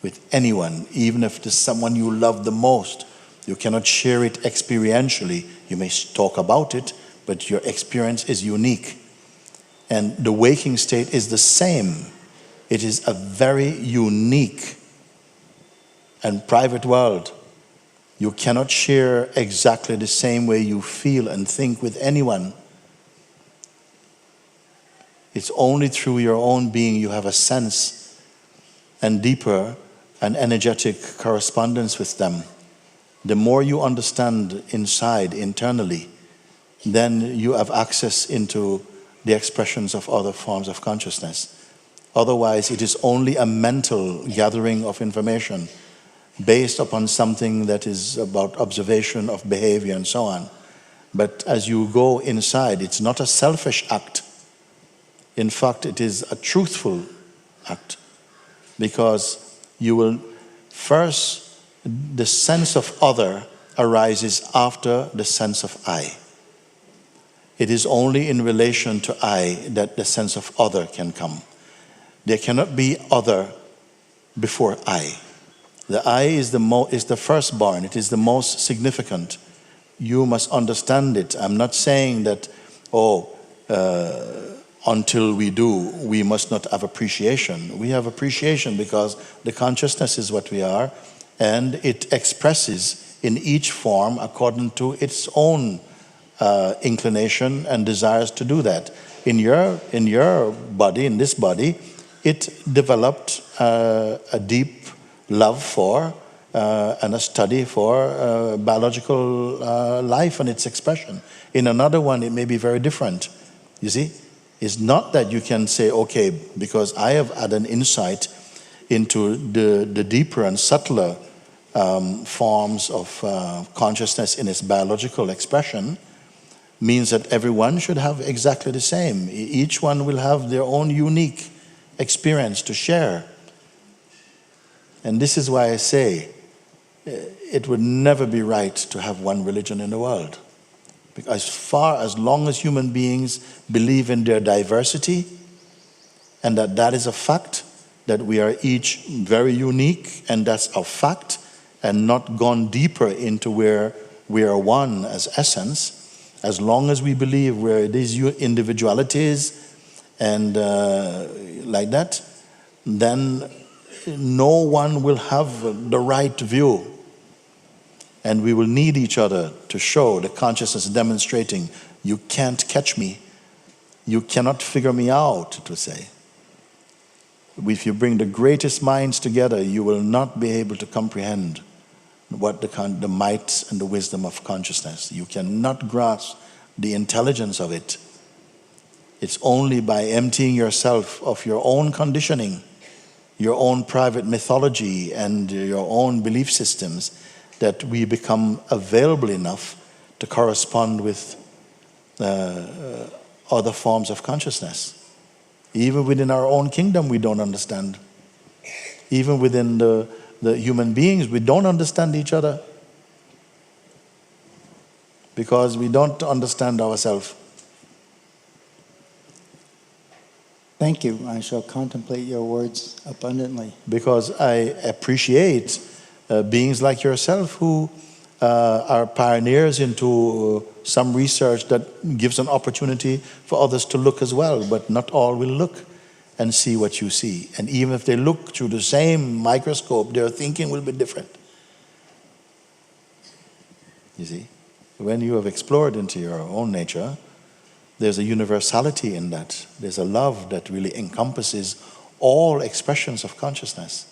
with anyone, even if it's someone you love the most. You cannot share it experientially. You may talk about it, but your experience is unique. And the waking state is the same. It is a very unique and private world. You cannot share exactly the same way you feel and think with anyone. It's only through your own being you have a sense and deeper and energetic correspondence with them. The more you understand inside, internally, then you have access into the expressions of other forms of consciousness. Otherwise, it is only a mental gathering of information based upon something that is about observation of behavior and so on. But as you go inside, it's not a selfish act. In fact, it is a truthful act, because you will first, the sense of other arises after the sense of I. It is only in relation to I that the sense of other can come. There cannot be other before I. The I is the firstborn. It is the most significant. You must understand it. I'm not saying that, until we do, we must not have appreciation. We have appreciation because the consciousness is what we are, and it expresses in each form according to its own inclination and desires to do that. In your body, in this body, it developed a deep love for and a study for biological life and its expression. In another one, it may be very different. You see? It's not that you can say, okay, because I have had an insight into the deeper and subtler forms of consciousness in its biological expression, means that everyone should have exactly the same. Each one will have their own unique experience to share. And this is why I say it would never be right to have one religion in the world. Because as long as human beings believe in their diversity, and that is a fact, that we are each very unique, and that's a fact, and not gone deeper into where we are one as essence, as long as we believe where these individualities and like that, then no one will have the right view. And we will need each other to show the consciousness demonstrating, you can't catch me, you cannot figure me out, to say. If you bring the greatest minds together, you will not be able to comprehend what the might and the wisdom of consciousness. You cannot grasp the intelligence of it. It's only by emptying yourself of your own conditioning, your own private mythology, and your own belief systems that we become available enough to correspond with other forms of consciousness. Even within our own kingdom, we don't understand. Even within the human beings, we don't understand each other because we don't understand ourselves. Thank you. I shall contemplate your words abundantly. Because I appreciate beings like yourself who are pioneers into some research that gives an opportunity for others to look as well, but not all will look and see what you see. And even if they look through the same microscope, their thinking will be different. You see? When you have explored into your own nature, there's a universality in that. There's a love that really encompasses all expressions of consciousness.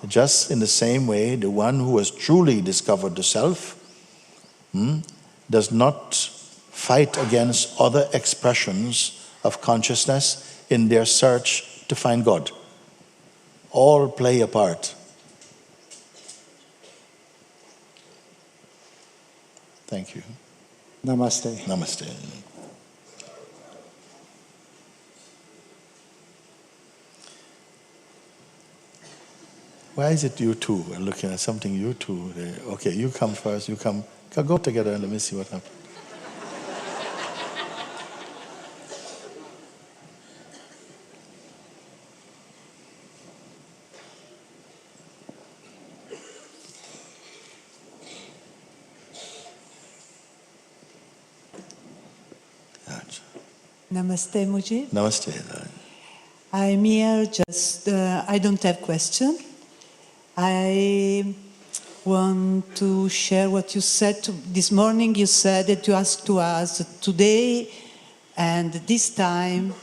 Just in the same way, the one who has truly discovered the self does not fight against other expressions of consciousness in their search to find God. All play a part. Thank you. Namaste. Namaste. Why is it you two? We're looking at something you two. Okay, you come first, you come. Go together and let me see what happens. Namaste, Mujib. Namaste. I'm here just, I don't have question. I want to share what you said this morning. You said that you asked to us today and this time,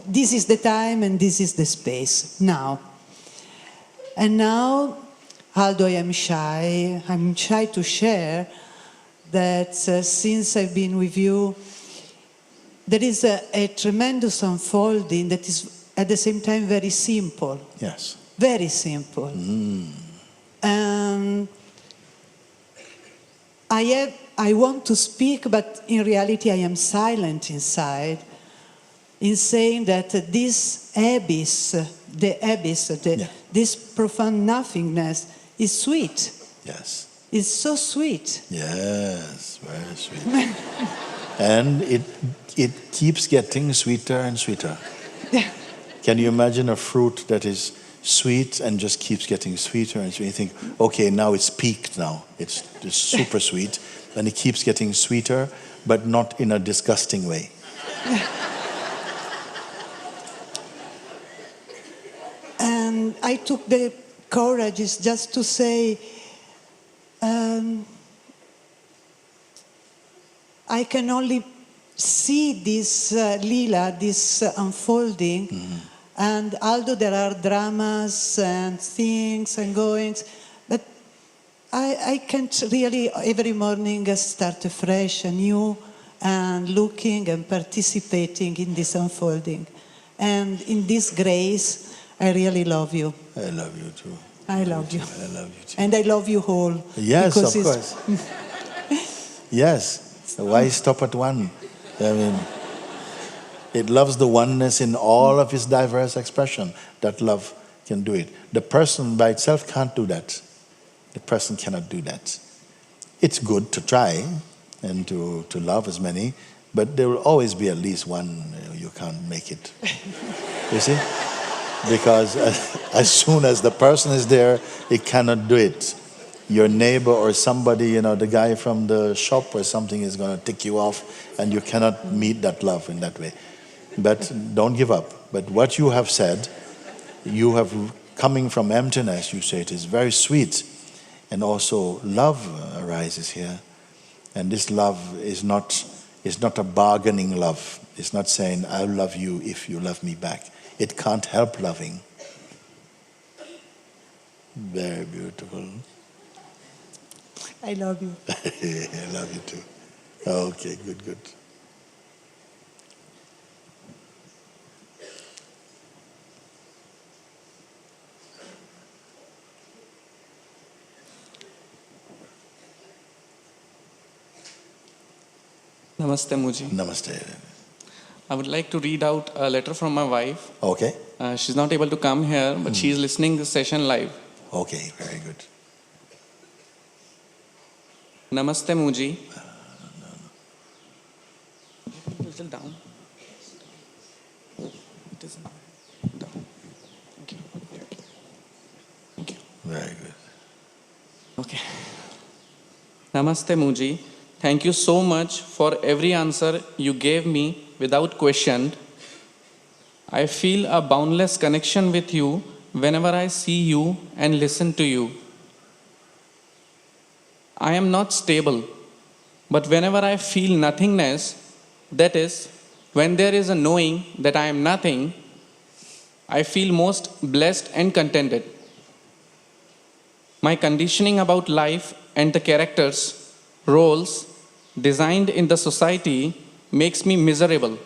this is the time and this is the space, now. And now, although I am shy, I'm shy to share that since I've been with you, there is a tremendous unfolding that is at the same time very simple. Yes. Very simple. I want to speak, but in reality I am silent inside, in saying that this abyss, this profound nothingness is sweet. Yes. It's so sweet. Yes, very sweet. And it keeps getting sweeter and sweeter. Can you imagine a fruit that is sweet and just keeps getting sweeter and sweeter? You think, okay, now it's peaked now. It's just super sweet. And it keeps getting sweeter, but not in a disgusting way. And I took the courage is just to say, I can only see this lila, this unfolding, and although there are dramas and things and goings, but I can't really every morning start afresh and new and looking and participating in this unfolding. And in this grace, I really love you. I love you too. I love you. I love you too. And I love you all. Yes, because of course. Yes. Why stop at one? I mean, it loves the oneness in all of its diverse expression. That love can do it. The person by itself can't do that. The person cannot do that. It's good to try and to love as many, but there will always be at least one you can't make it. You see? Because as soon as the person is there, it cannot do it. Your neighbor or somebody, the guy from the shop or something is going to tick you off, and you cannot meet that love in that way. But don't give up. But what you have said, you have coming from emptiness, you say it is very sweet. And also love arises here. And this love is not a bargaining love. It's not saying, I'll love you if you love me back. It can't help loving. Very beautiful. I love you. I love you too. Okay, good. Namaste, Muji. Namaste. I would like to read out a letter from my wife. Okay. She's not able to come here, but she's listening this session live. Okay, very good. Namaste, Muji. A little down. It is down. Thank you. Thank you. Very good. Okay. Namaste, Muji. Thank you so much for every answer you gave me without question. I feel a boundless connection with you whenever I see you and listen to you. I am not stable, but whenever I feel nothingness, that is, when there is a knowing that I am nothing, I feel most blessed and contented. My conditioning about life and the characters, roles designed in the society makes me miserable,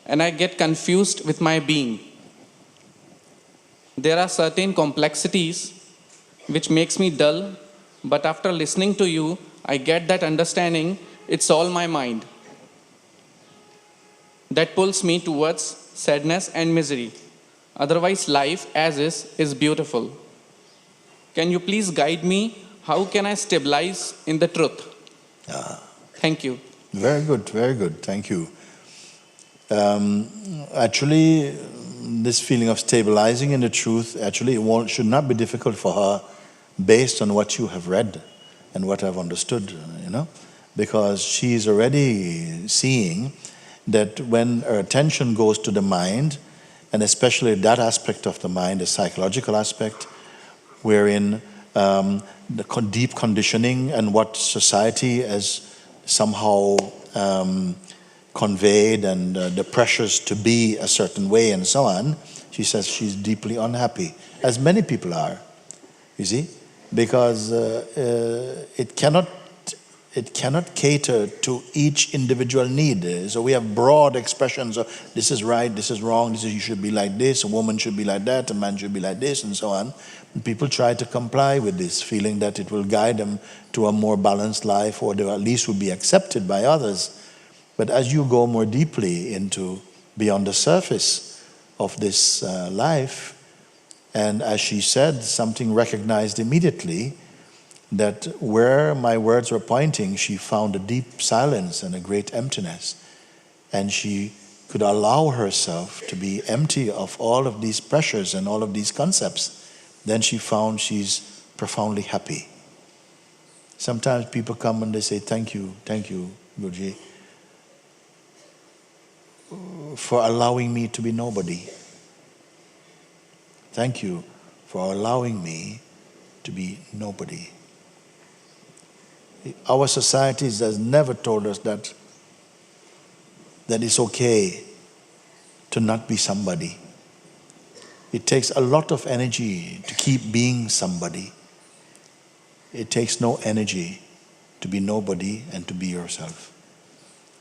and I get confused with my being. There are certain complexities which makes me dull, but after listening to you, I get that understanding it's all my mind. That pulls me towards sadness and misery. Otherwise, life as is beautiful. Can you please guide me? How can I stabilize in the truth? Thank you. Very good. Thank you. Actually, this feeling of stabilizing in the truth, actually, should not be difficult for her based on what you have read and what I've understood, because she's already seeing that when her attention goes to the mind, and especially that aspect of the mind, the psychological aspect, wherein the deep conditioning and what society has somehow conveyed and the pressures to be a certain way and so on, she says she's deeply unhappy, as many people are, you see, because it cannot cater to each individual need. So we have broad expressions of this is right, this is wrong, you should be like this, a woman should be like that, a man should be like this, and so on. And people try to comply with this, feeling that it will guide them to a more balanced life, or they at least will be accepted by others. But as you go more deeply into beyond the surface of this life, and as she said, something recognized immediately, that where my words were pointing, she found a deep silence and a great emptiness. And she could allow herself to be empty of all of these pressures and all of these concepts. Then she found she's profoundly happy. Sometimes people come and they say, thank you, Guruji, for allowing me to be nobody. Thank you for allowing me to be nobody. Our societies has never told us that it's okay to not be somebody. It takes a lot of energy to keep being somebody. It takes no energy to be nobody and to be yourself.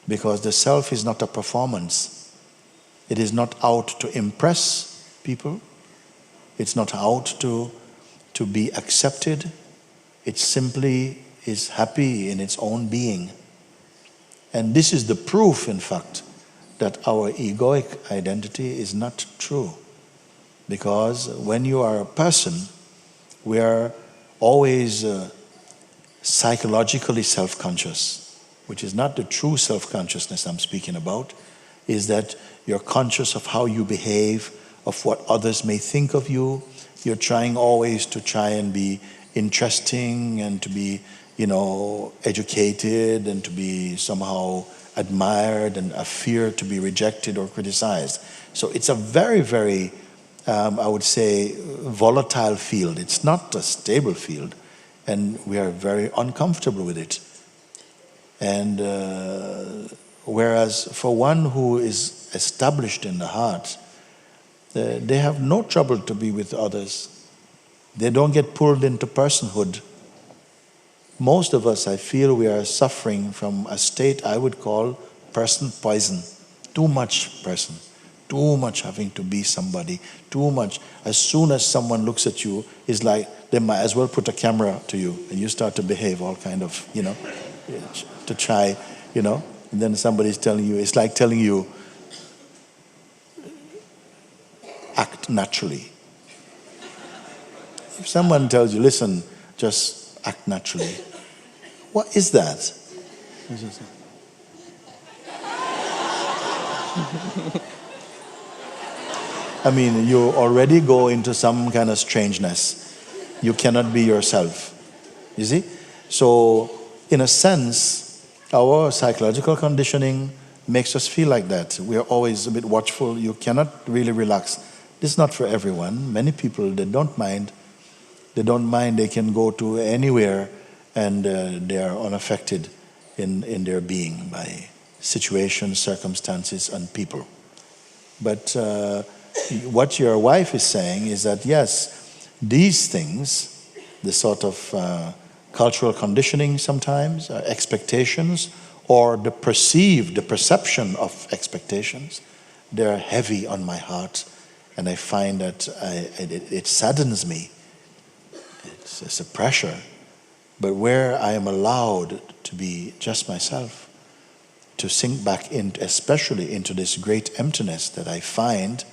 Because the self is not a performance. It is not out to impress people. It's not out to be accepted. It simply is happy in its own being. And this is the proof, in fact, that our egoic identity is not true. Because when you are a person, we are always psychologically self-conscious, which is not the true self-consciousness I'm speaking about, is that you're conscious of how you behave, of what others may think of you. You're trying always to try and be interesting and to be, educated and to be somehow admired, and a fear to be rejected or criticized. So it's a very, very, I would say, volatile field. It's not a stable field, and we are very uncomfortable with it. And whereas for one who is established in the heart, they have no trouble to be with others. They don't get pulled into personhood. Most of us, I feel, we are suffering from a state I would call person poison. Too much person. Too much having to be somebody. Too much. As soon as someone looks at you, it's like they might as well put a camera to you and you start to behave all kind of, to try, and then somebody's telling you, it's like telling you, act naturally. If someone tells you, listen, just act naturally, what is that? I mean, you already go into some kind of strangeness. You cannot be yourself. You see? So, in a sense, our psychological conditioning makes us feel like that. We are always a bit watchful. You cannot really relax. This is not for everyone. Many people, they don't mind. They don't mind. They can go to anywhere and they are unaffected in their being by situations, circumstances, and people. But what your wife is saying is that, yes, these things, the sort of cultural conditioning sometimes, expectations, or the perception of expectations, they're heavy on my heart, and I find that it saddens me. It's a pressure. But where I am allowed to be just myself, to sink back in, especially into this great emptiness that I find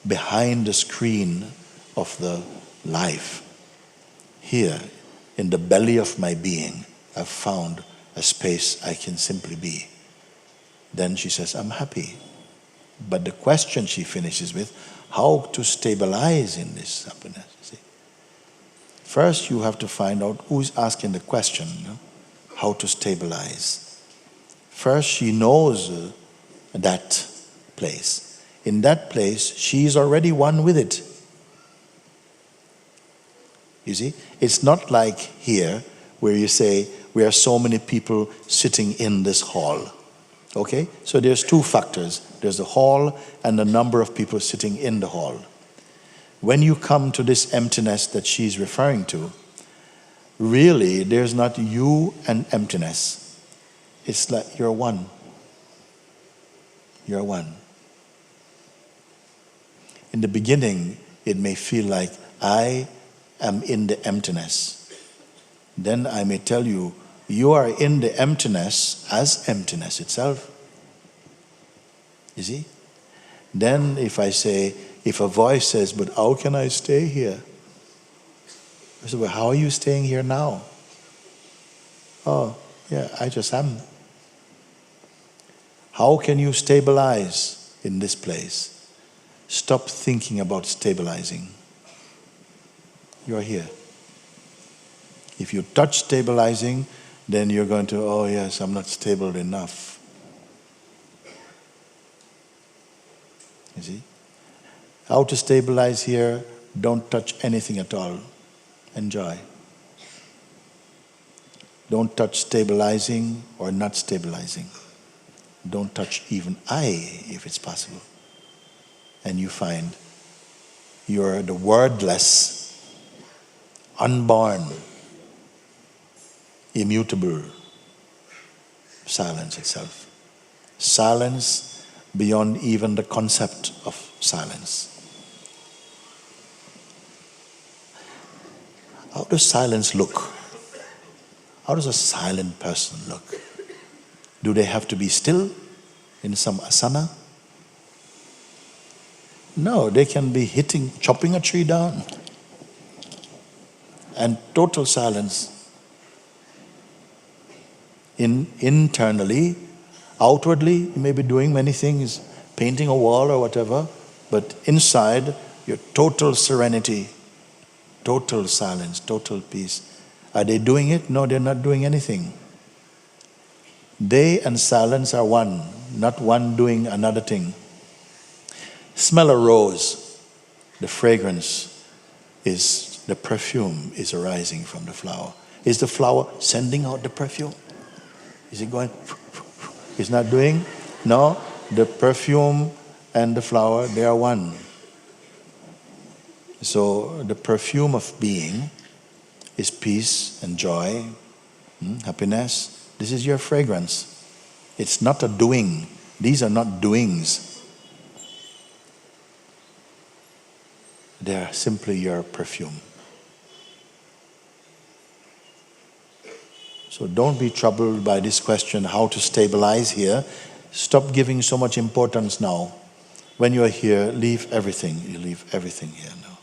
behind the screen of the life, here in the belly of my being, I've found a space I can simply be. Then she says, I'm happy. But the question she finishes with, how to stabilize in this happiness? See? First, you have to find out who's asking the question, how to stabilize. First, she knows that place. In that place, she is already one with it. You see? It's not like here, where you say, we are so many people sitting in this hall. Okay? So there's two factors. There's the hall and the number of people sitting in the hall. When you come to this emptiness that she's referring to, really, there's not you and emptiness. It's like you're one. You're one. In the beginning, it may feel like I am in the emptiness. Then I may tell you, you are in the emptiness as emptiness itself. You see? Then if a voice says, but how can I stay here? I say, well, how are you staying here now? Oh, yeah, I just am. How can you stabilize in this place? Stop thinking about stabilizing. You're here. If you touch stabilizing, then you're going to, oh yes, I'm not stable enough. You see? How to stabilize here, don't touch anything at all. Enjoy. Don't touch stabilizing or not stabilizing. Don't touch even I, if it's possible. And you find you're the wordless, unborn, immutable silence itself. Silence beyond even the concept of silence. How does silence look? How does a silent person look? Do they have to be still in some asana? No, they can be chopping a tree down. And total silence. Internally, outwardly, you may be doing many things, painting a wall or whatever, but inside, your total serenity, total silence, total peace. Are they doing it? No, they're not doing anything. They and silence are one, not one doing another thing. Smell a rose, the fragrance is, the perfume is arising from the flower. Is the flower sending out the perfume? Is it going? It's not doing? No, the perfume and the flower, they are one. So the perfume of being is peace and joy, happiness. This is your fragrance. It's not a doing. These are not doings. They are simply your perfume. So don't be troubled by this question, how to stabilize here. Stop giving so much importance now. When you're here, leave everything. You leave everything here now.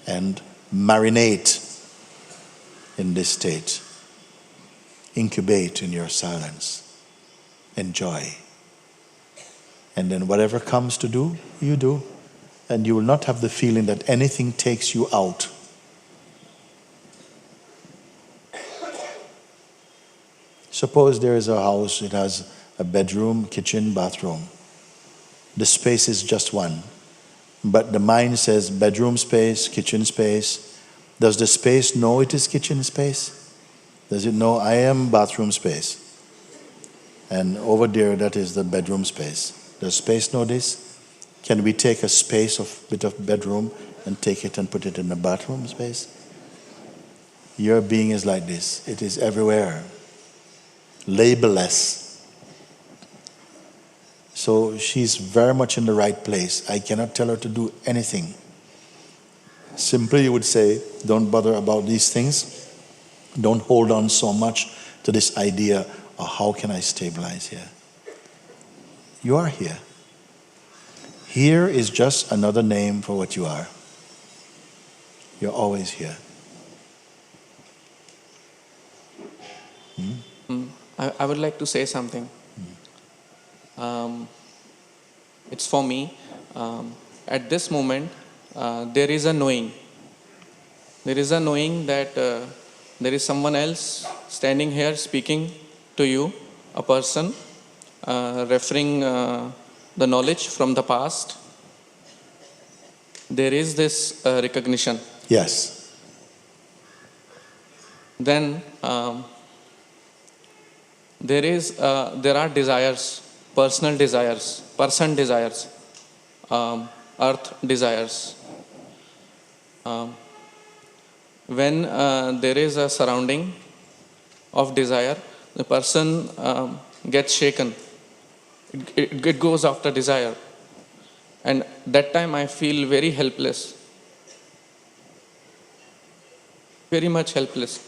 And marinate in this state. Incubate in your silence. Enjoy. And then whatever comes to do, you do. And you will not have the feeling that anything takes you out. Suppose there is a house, it has a bedroom, kitchen, bathroom. The space is just one. But the mind says bedroom space, kitchen space. Does the space know it is kitchen space? Does it know I am bathroom space? And over there, that is the bedroom space. Does space know this? Can we take a space of bit of bedroom and take it and put it in the bathroom space? Your being is like this. It is everywhere. Labelless. So she's very much in the right place. I cannot tell her to do anything. Simply you would say, don't bother about these things. Don't hold on so much to this idea of how can I stabilize here. You are here. Here is just another name for what you are. You're always here. I would like to say something. It's for me. At this moment, there is a knowing. There is a knowing that there is someone else standing here speaking to you, a person, referring the knowledge from the past. There is this recognition. Yes. Then there are desires, personal desires, person desires, earth desires. When there is a surrounding of desire, the person gets shaken. It goes after desire. And that time I feel very helpless. Very much helpless.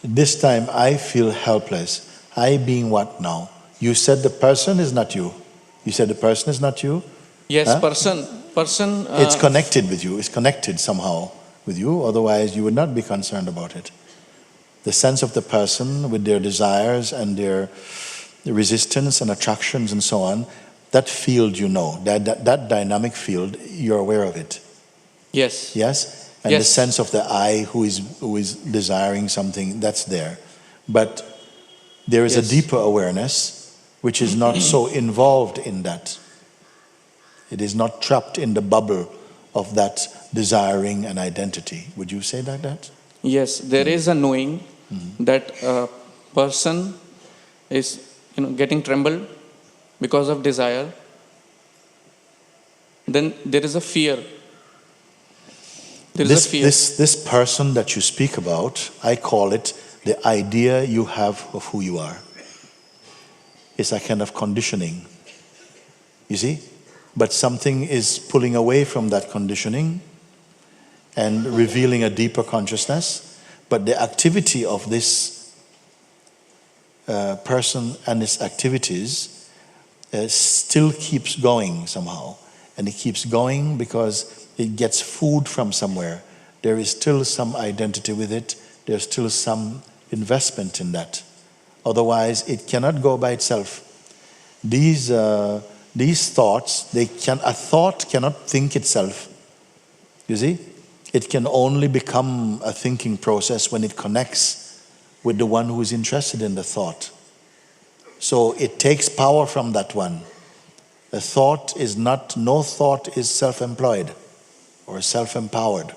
This time I feel helpless. I being what now? You said the person is not you. You said the person is not you? Yes, Huh? person. It's connected with you. It's connected somehow with you. Otherwise, you would not be concerned about it. The sense of the person with their desires and their resistance and attractions and so on, that field you know, that dynamic field, you're aware of it. Yes. Yes? And Yes. the sense of the I who is desiring something, that's there. But there is Yes. a deeper awareness which is not so involved in that. It is not trapped in the bubble of that desiring and identity. Would you say that? Yes, there is a knowing that a person is getting trembled because of desire. Then there is a fear. There is a fear. This person that you speak about, I call it the idea you have of who you are. It's a kind of conditioning. You see? But something is pulling away from that conditioning and revealing a deeper consciousness. But the activity of this person and its activities still keeps going somehow. And it keeps going because it gets food from somewhere. There is still some identity with it. There's still some investment in that. Otherwise, it cannot go by itself. These thoughts, a thought cannot think itself. You see? It can only become a thinking process when it connects with the one who is interested in the thought. So it takes power from that one. No thought is self-employed or self-empowered.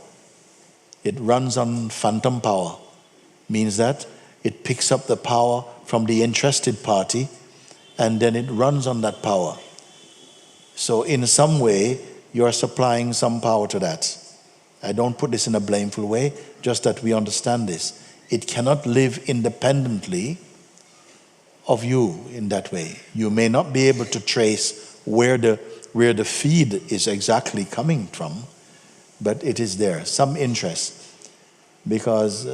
It runs on phantom power. Means that it picks up the power from the interested party and then it runs on that power. So in some way, you're supplying some power to that. I don't put this in a blameful way, just that we understand this. It cannot live independently of you in that way. You may not be able to trace where the feed is exactly coming from, but it is there, some interest. Because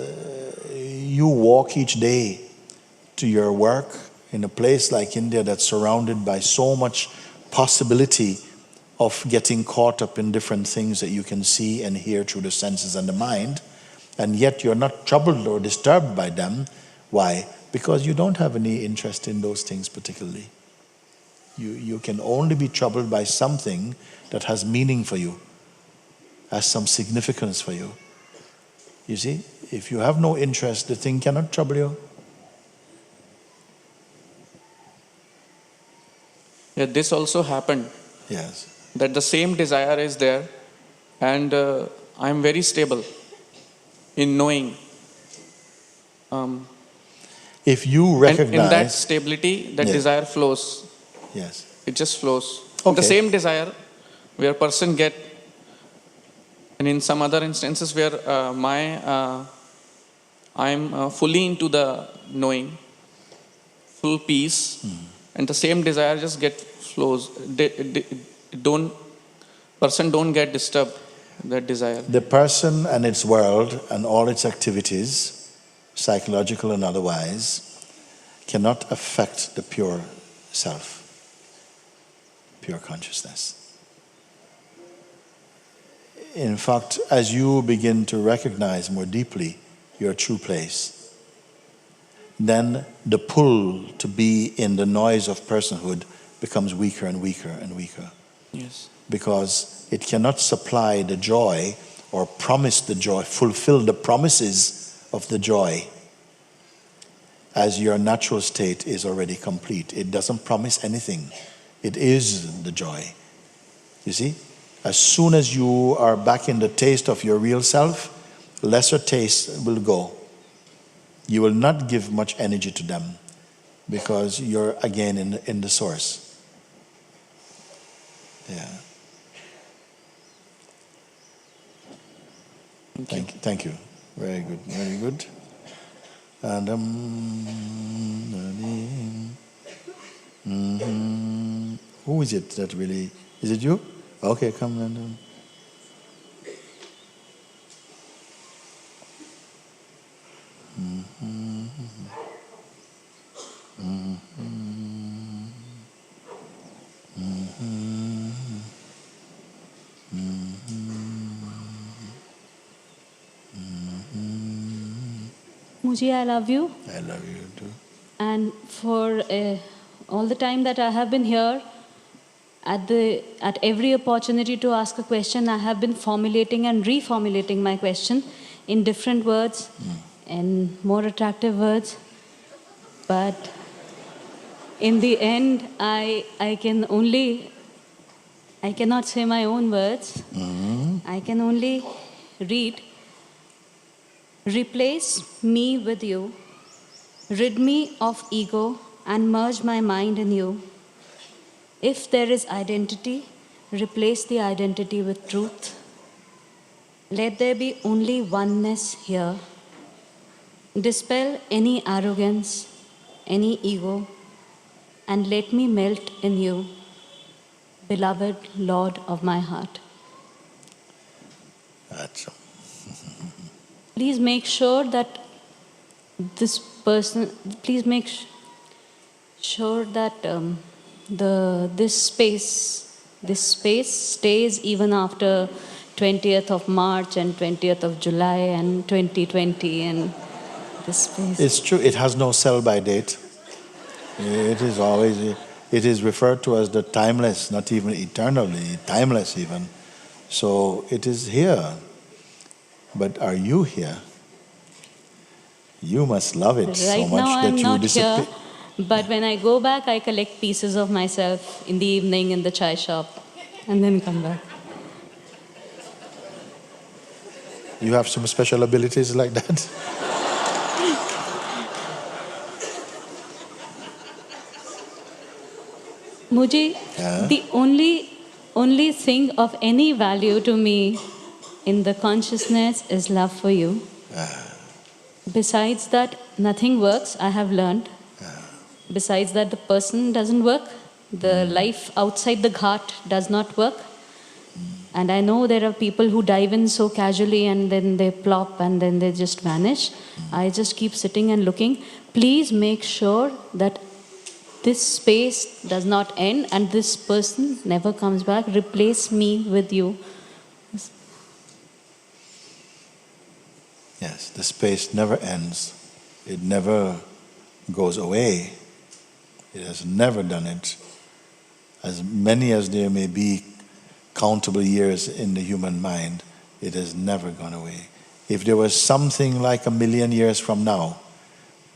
you walk each day to your work in a place like India that's surrounded by so much possibility of getting caught up in different things that you can see and hear through the senses and the mind, and yet you're not troubled or disturbed by them. Why? Because you don't have any interest in those things particularly. You can only be troubled by something that has meaning for you, has some significance for you. You see, if you have no interest, the thing cannot trouble you. Yeah, this also happened. Yes. That the same desire is there, and I'm very stable in knowing. If you recognize... And in that stability, that desire flows. Yes. It just flows. Okay. The same desire, where a person get, and in some other instances where I'm fully into the knowing, full peace, and the same desire just flows. Person don't get disturbed, that desire. The person and its world and all its activities, psychological and otherwise, cannot affect the pure self, pure consciousness. In fact, as you begin to recognize more deeply your true place, then the pull to be in the noise of personhood becomes weaker and weaker and weaker. Yes. Because it cannot supply the joy or promise the joy, fulfill the promises of the joy, as your natural state is already complete. It doesn't promise anything. It is the joy. You see? As soon as you are back in the taste of your real self, lesser tastes will go. You will not give much energy to them because you're again in the source. Yeah. Thank you. Very good. Very good. And who is it that really? Is it you? Okay, come and. Muji, I love you. I love you too. And for all the time that I have been here, at every opportunity to ask a question, I have been formulating and reformulating my question in different words and more attractive words. But in the end, I cannot say my own words. I can only read. Replace me with you. Rid me of ego and merge my mind in you. If there is identity, replace the identity with truth. Let there be only oneness here. Dispel any arrogance, any ego, and let me melt in you, beloved Lord of my heart. That's Please make sure that this person, please make sure that this space stays even after 20th of March and 20th of July and 2020 and this space. It's true, it has no sell-by date. It is always, it is referred to as the timeless, not even eternally, timeless even. So it is here. But are you here? You must love it so Right much now that I'm you not disappear. here, but when I go back, I collect pieces of myself in the evening in the chai shop and then come back. You have some special abilities like that? Muji, Yeah. the only thing of any value to me in the consciousness is love for you. Besides that, nothing works, I have learned. Besides that, the person doesn't work. The life outside the ghat does not work. And I know there are people who dive in so casually and then they plop and then they just vanish. I just keep sitting and looking. Please make sure that this space does not end and this person never comes back. Replace me with you. Yes, the space never ends. It never goes away. It has never done it. As many as there may be countable years in the human mind, it has never gone away. If there was something like 1,000,000 years from now,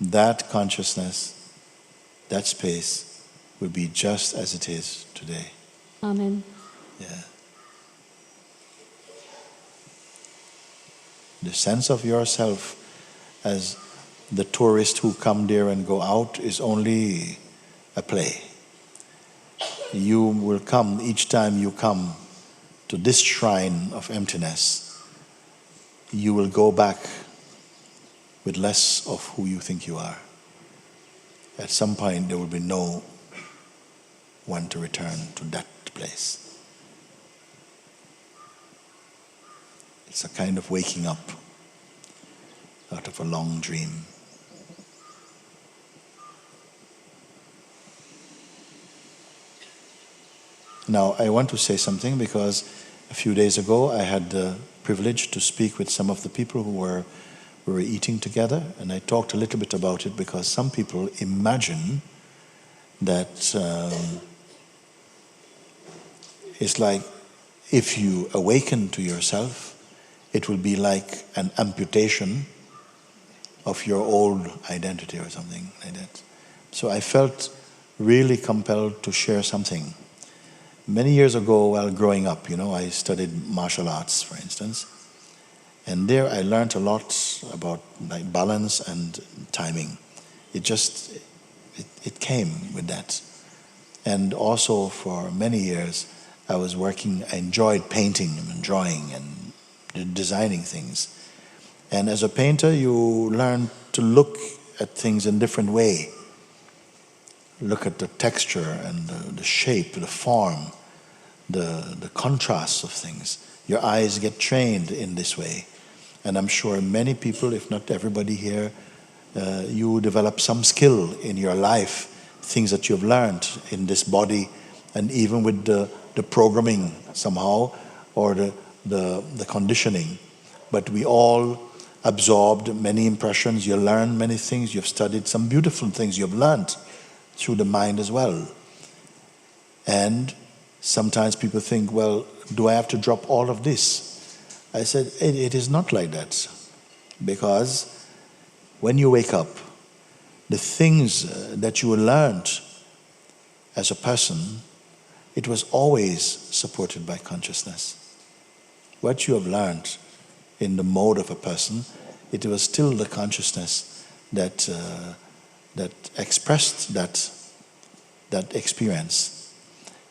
that consciousness, that space, will be just as it is today. Amen. Yeah. The sense of yourself as the tourist who come there and go out is only a play. You will come, each time you come to this shrine of emptiness, you will go back with less of who you think you are. At some point there will be no one to return to that place. It's a kind of waking up out of a long dream. Now, I want to say something because a few days ago I had the privilege to speak with some of the people who were eating together, and I talked a little bit about it because some people imagine that it's like if you awaken to yourself, it will be like an amputation of your old identity or something like that. So I felt really compelled to share something. Many years ago, while growing up, I studied martial arts, for instance. And there I learned a lot about like balance and timing. It came with that. And also for many years, I enjoyed painting and drawing and designing things. And as a painter, you learn to look at things in a different way. Look at the texture and the shape, the form, the contrasts of things. Your eyes get trained in this way. And I'm sure many people, if not everybody here, you develop some skill in your life, things that you've learned in this body, and even with the programming somehow, or the conditioning. But we all absorbed many impressions. You learn many things. You've studied some beautiful things you've learned through the mind as well. And sometimes people think, well, do I have to drop all of this? I said, it is not like that. Because when you wake up, the things that you learned as a person, it was always supported by consciousness. What you have learned in the mode of a person, it was still the consciousness that expressed that experience.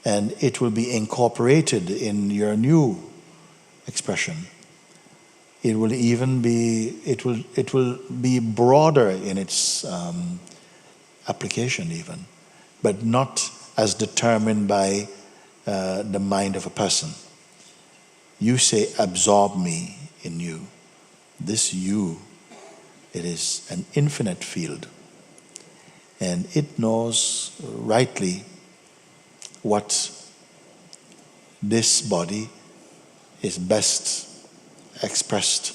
And it will be incorporated in your new expression. It will even be, it will be broader in its application even, but not as determined by the mind of a person. You say, absorb me in you. This you, it is an infinite field. and it knows rightly what this body is best expressed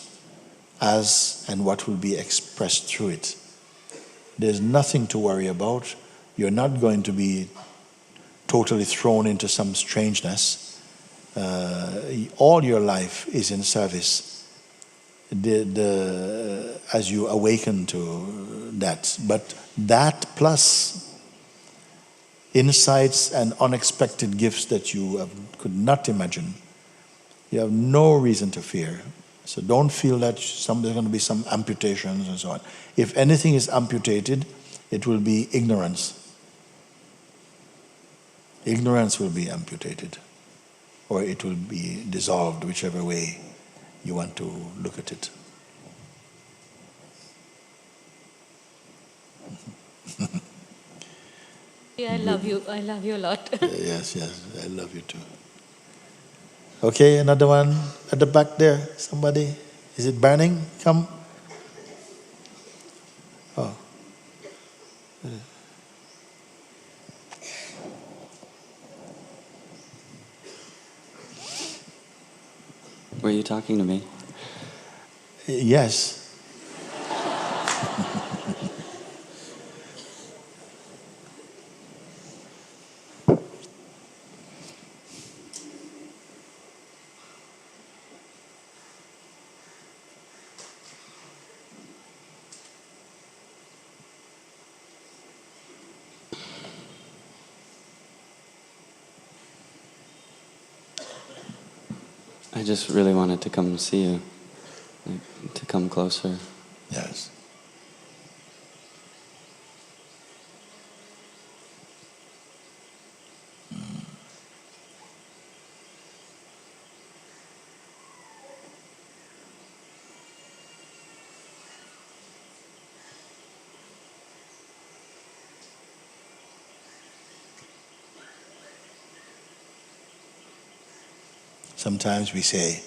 as and what will be expressed through it. There's nothing to worry about. You're not going to be totally thrown into some strangeness. All your life is in service as you awaken to that. But that plus insights and unexpected gifts that you could not imagine, you have no reason to fear. So don't feel that there's going to be some amputations and so on. If anything is amputated, it will be ignorance. Ignorance will be amputated, or it will be dissolved, whichever way you want to look at it. Yeah, I love you. I love you a lot. Yes, I love you too. Okay, another one at the back there. Somebody, is it burning? Come. Oh. Were you talking to me? Yes. I just really wanted to come see you, like, to come closer. Yes. Sometimes we say,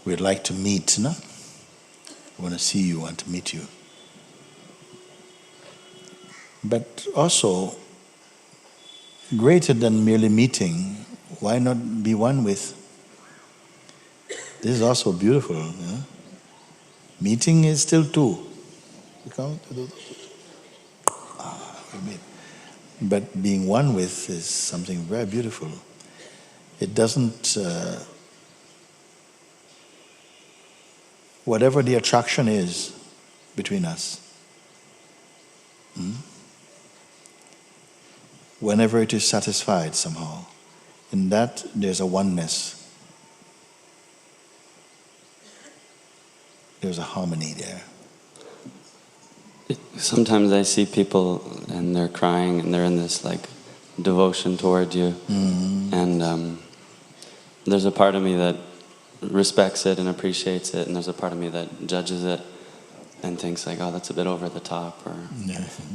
we'd like to meet, no? We want to see you, want to meet you. But also, greater than merely meeting, why not be one with? This is also beautiful. Yeah? Meeting is still two. But being one with is something very beautiful. It doesn't... whatever the attraction is between us, whenever it is satisfied somehow, in that there's a oneness. There's a harmony there. Sometimes I see people and they're crying and they're in this like devotion toward you, and there's a part of me that respects it and appreciates it, and there's a part of me that judges it and thinks like, oh, that's a bit over the top. Or,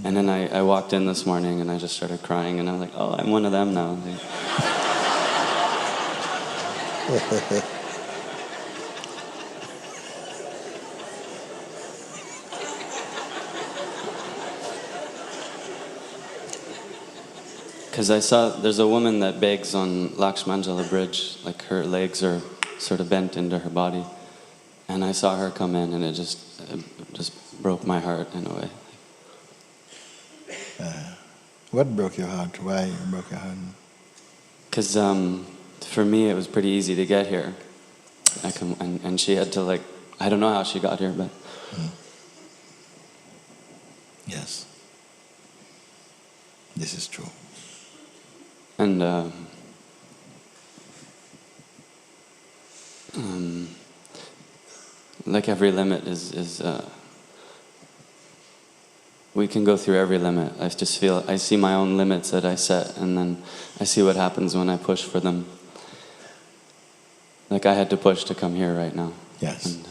and then I walked in this morning and I just started crying, and I'm like, oh, I'm one of them now. Because I saw there's a woman that begs on Lakshmanjala Bridge, like her legs are sort of bent into her body, and I saw her come in, and it just broke my heart in a way. What broke your heart? Why broke your heart? Because for me it was pretty easy to get here. And she had to, like, I don't know how she got here, but... Yes. This is true. And like every limit is we can go through every limit. I just feel, I see my own limits that I set, and then I see what happens when I push for them. Like I had to push to come here right now. Yes. And,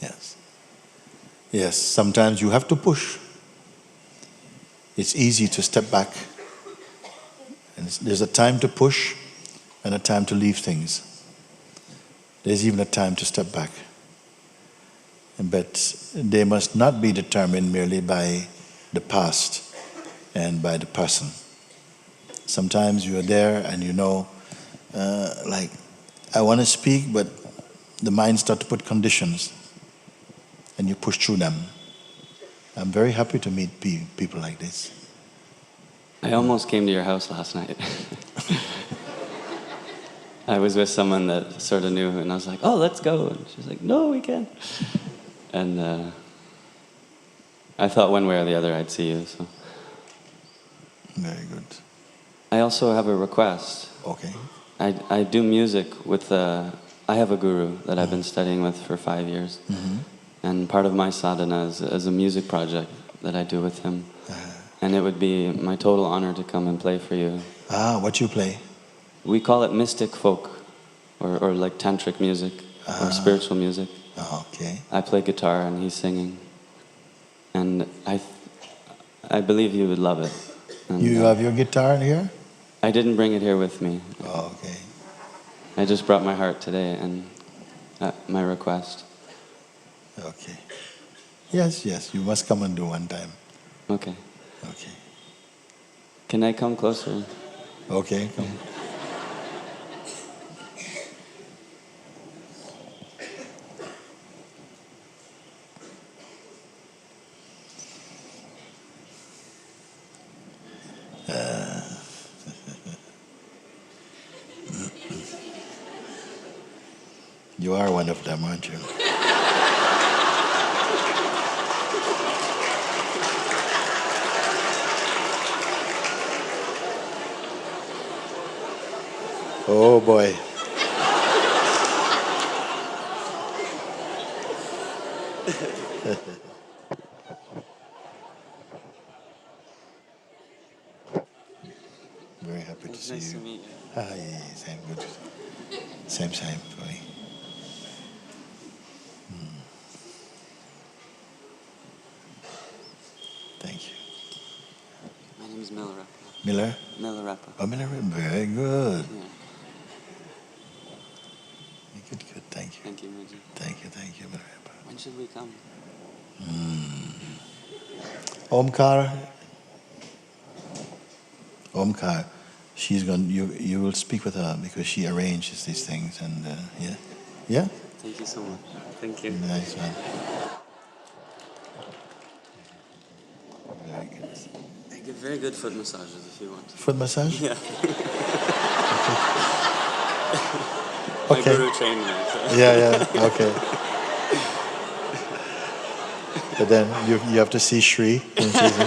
yes. Yes, sometimes you have to push. It's easy to step back. And there's a time to push and a time to leave things. There's even a time to step back. But they must not be determined merely by the past and by the person. Sometimes you are there and you know, like, I want to speak, but the mind starts to put conditions and you push through them. I'm very happy to meet people like this. I almost came to your house last night. I was with someone that sort of knew, and I was like, oh, let's go. And she's like, no, we can't. And I thought one way or the other I'd see you. So. Very good. I also have a request. Okay. I do music with, I have a guru that I've been studying with for 5 years. Mm-hmm. And part of my sadhana is a music project that I do with him. And it would be my total honor to come and play for you. What you play? We call it mystic folk, or like tantric music, or spiritual music. Okay. I play guitar and he's singing. And I believe you would love it. And, You have your guitar here? I didn't bring it here with me. Oh, okay. I just brought my heart today and my request. Okay. Yes, you must come and do one time. Okay. Okay. Can I come closer? Okay, come. You are one of them, aren't you? Oh boy. Very happy to see Nice you. to meet you. Hi, same good. Same for me. Thank you. My name is Milarepa. Miller? Milarepa. Oh, Miller, very good. Yeah. Good, thank you. Thank you, Muji. Thank you, Miller. When should we come? Omkar, she's going. You will speak with her because she arranges these things, and yeah. Thank you so much. Thank you. Nice one. Very good. I give very good foot massages if you want. Foot massage? Yeah. Okay. My guru trained me. So. Yeah. Okay. But then you have to see Shri. When she's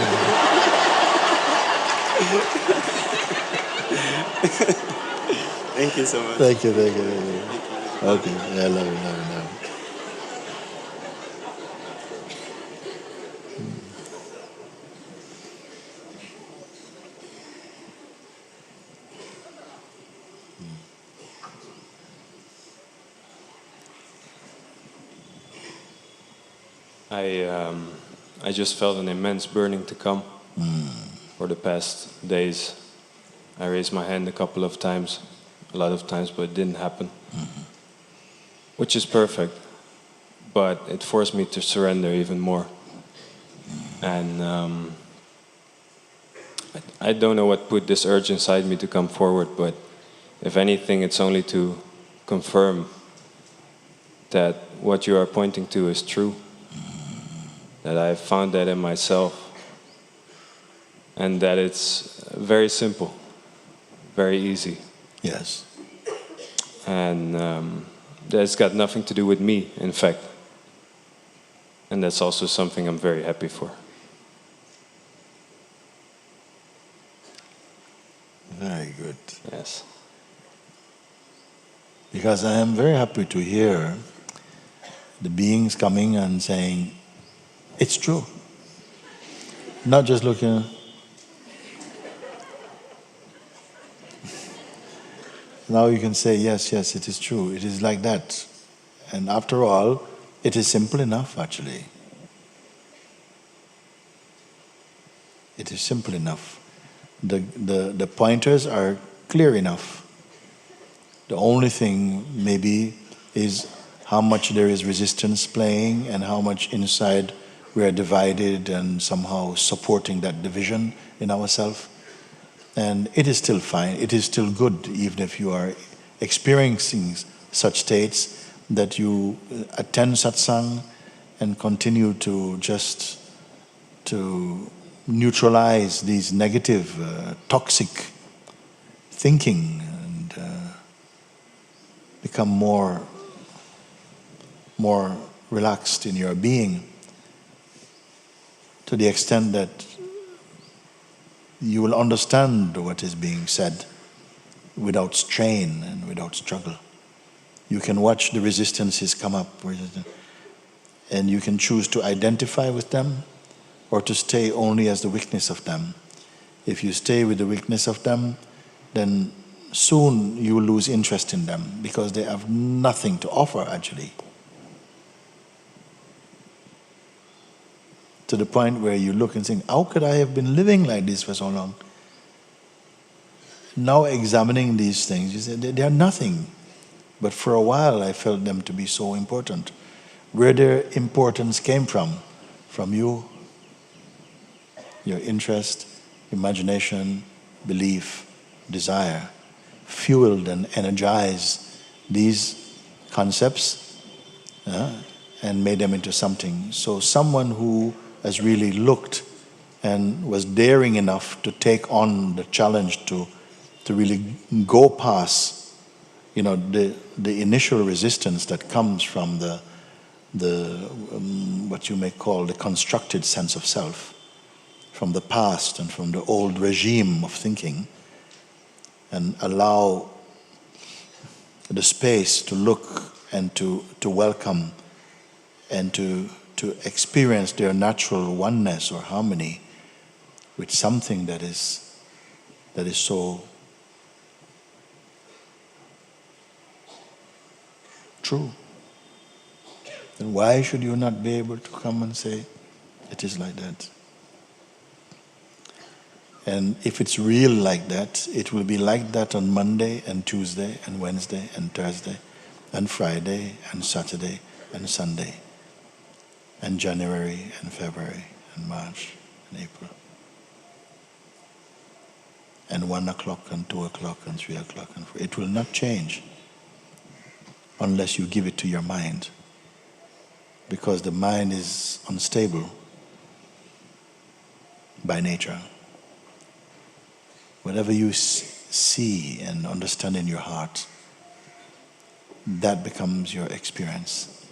Thank you so much. Thank you. Okay. Yeah, love you. I just felt an immense burning to come. For the past days, I raised my hand a couple of times, a lot of times, but it didn't happen. Which is perfect, but it forced me to surrender even more. And I don't know what put this urge inside me to come forward, but if anything, it's only to confirm that what you are pointing to is true. That I've found that in myself, and that it's very simple, very easy. Yes. And that's got nothing to do with me, in fact. And that's also something I'm very happy for. Very good. Yes. Because I am very happy to hear the beings coming and saying, it's true. Not just looking. Now you can say, yes, it is true. It is like that. And after all, it is simple enough, actually. It is simple enough. The pointers are clear enough. The only thing maybe is how much there is resistance playing and how much inside we are divided and somehow supporting that division in ourselves. And it is still fine, it is still good, even if you are experiencing such states, that you attend satsang and continue to just to neutralize these negative, toxic thinking and become more relaxed in your being, to the extent that you will understand what is being said without strain and without struggle. You can watch the resistances come up, and you can choose to identify with them or to stay only as the weakness of them. If you stay with the weakness of them, then soon you will lose interest in them, because they have nothing to offer actually. To the point where you look and think, how could I have been living like this for so long? Now examining these things, you say, they are nothing. But for a while I felt them to be so important. Where their importance came from you, your interest, imagination, belief, desire, fueled and energized these concepts and made them into something. So someone who has really looked and was daring enough to take on the challenge to really go past, the initial resistance that comes from the what you may call the constructed sense of self, from the past and from the old regime of thinking, and allow the space to look and to welcome and to experience their natural oneness or harmony with something that is so true. Then why should you not be able to come and say, it is like that? And if it's real like that, it will be like that on Monday and Tuesday and Wednesday and Thursday and Friday and Saturday and Sunday and January and February and March and April. And 1 o'clock and 2 o'clock and 3 o'clock and 4. It will not change unless you give it to your mind. Because the mind is unstable by nature. Whatever you see and understand in your heart, that becomes your experience.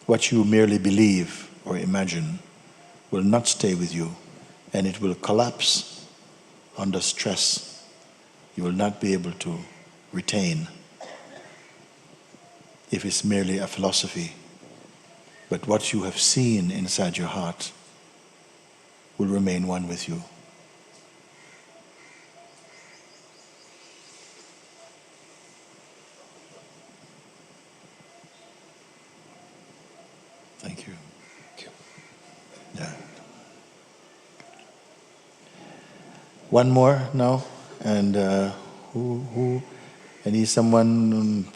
What you merely believe or imagine will not stay with you, and it will collapse under stress. You will not be able to retain if it's merely a philosophy. But what you have seen inside your heart will remain one with you. Thank you. Thank you. Yeah. One more now, and who? I need someone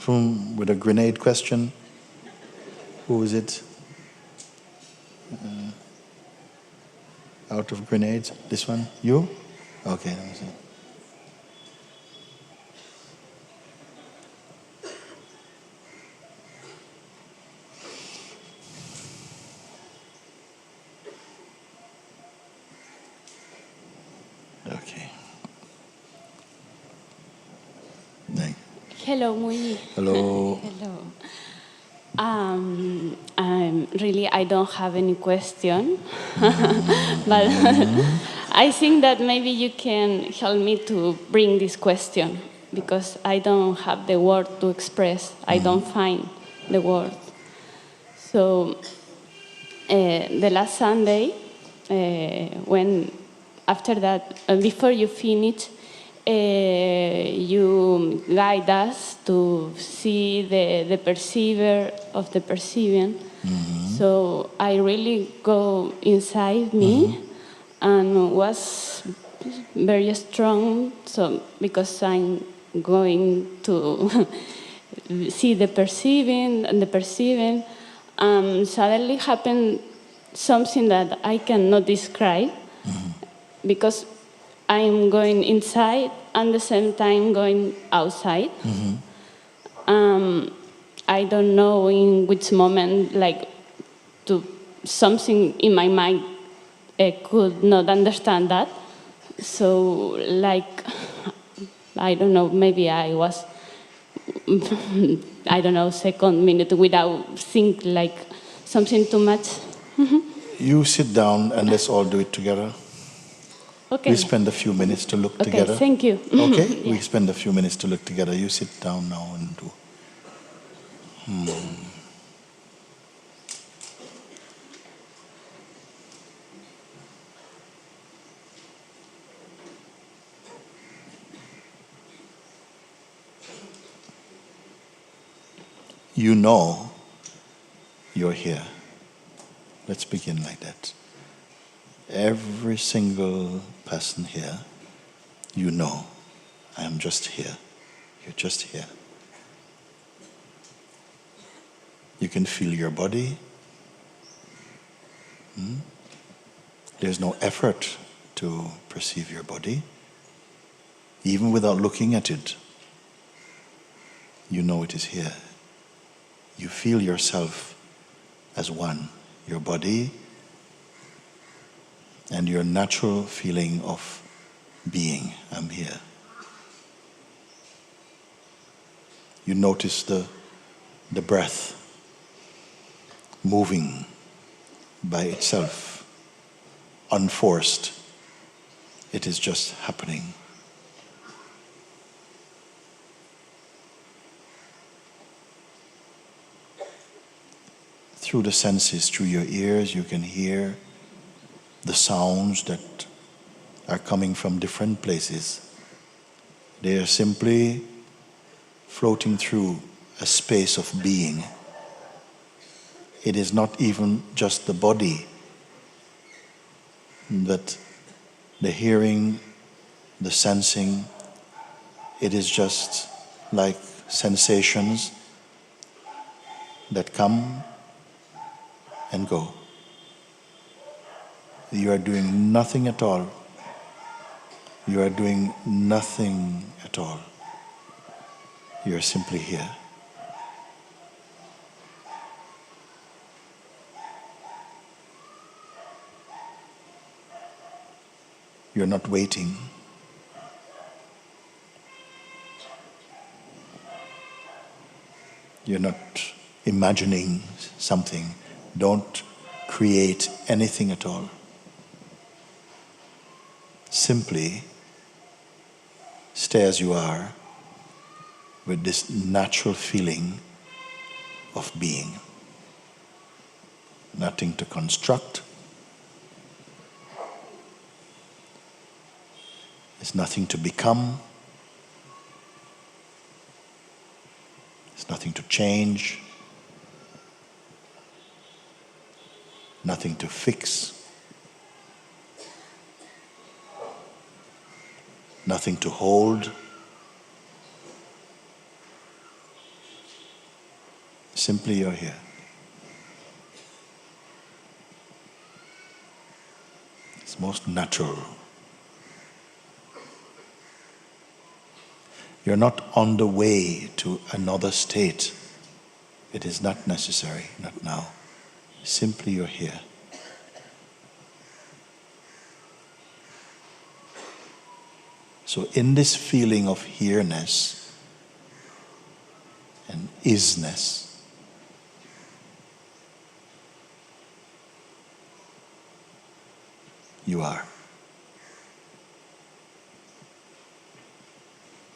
with a grenade question. Who is it? Out of grenades? This one? You? Okay, let me see. Okay. Thank you. Hello, Muyi. Hello. Hello. I don't have any question, but I think that maybe you can help me to bring this question, because I don't have the word to express. I don't find the word. So the last Sunday, when after that, before you finish, you guide us to see the perceiver of the perceiving. So I really go inside me and was very strong. So because I'm going to see the perceiving, Suddenly happened something that I cannot describe because I'm going inside and at the same time going outside. I don't know in which moment, like, something in my mind could not understand that. So, like, I don't know, maybe I was, I don't know, second minute without think like something too much. You sit down and let's all do it together. Okay. We spend a few minutes to look Okay, together. thank you. Okay? Yeah. We spend a few minutes to look together. You sit down now and do. You know you're here. Let's begin like that. Every single person here, you know, I am just here. You're just here. You can feel your body. There's no effort to perceive your body. Even without looking at it, you know it is here. You feel yourself as one. Your body and your natural feeling of being. I'm here. You notice the breath moving by itself, unforced. It is just happening. Through the senses, through your ears, you can hear the sounds that are coming from different places. They are simply floating through a space of being. It is not even just the body, but the hearing, the sensing, it is just like sensations that come and go. You are doing nothing at all. You are doing nothing at all. You are simply here. You're not waiting. You're not imagining something. Don't create anything at all. Simply stay as you are with this natural feeling of being. Nothing to construct. There's nothing to become. There's nothing to change. Nothing to fix. Nothing to hold. Simply you're here. It's most natural. You're not on the way to another state. It is not necessary, not now. Simply you're here. So in this feeling of here-ness and isness, you are.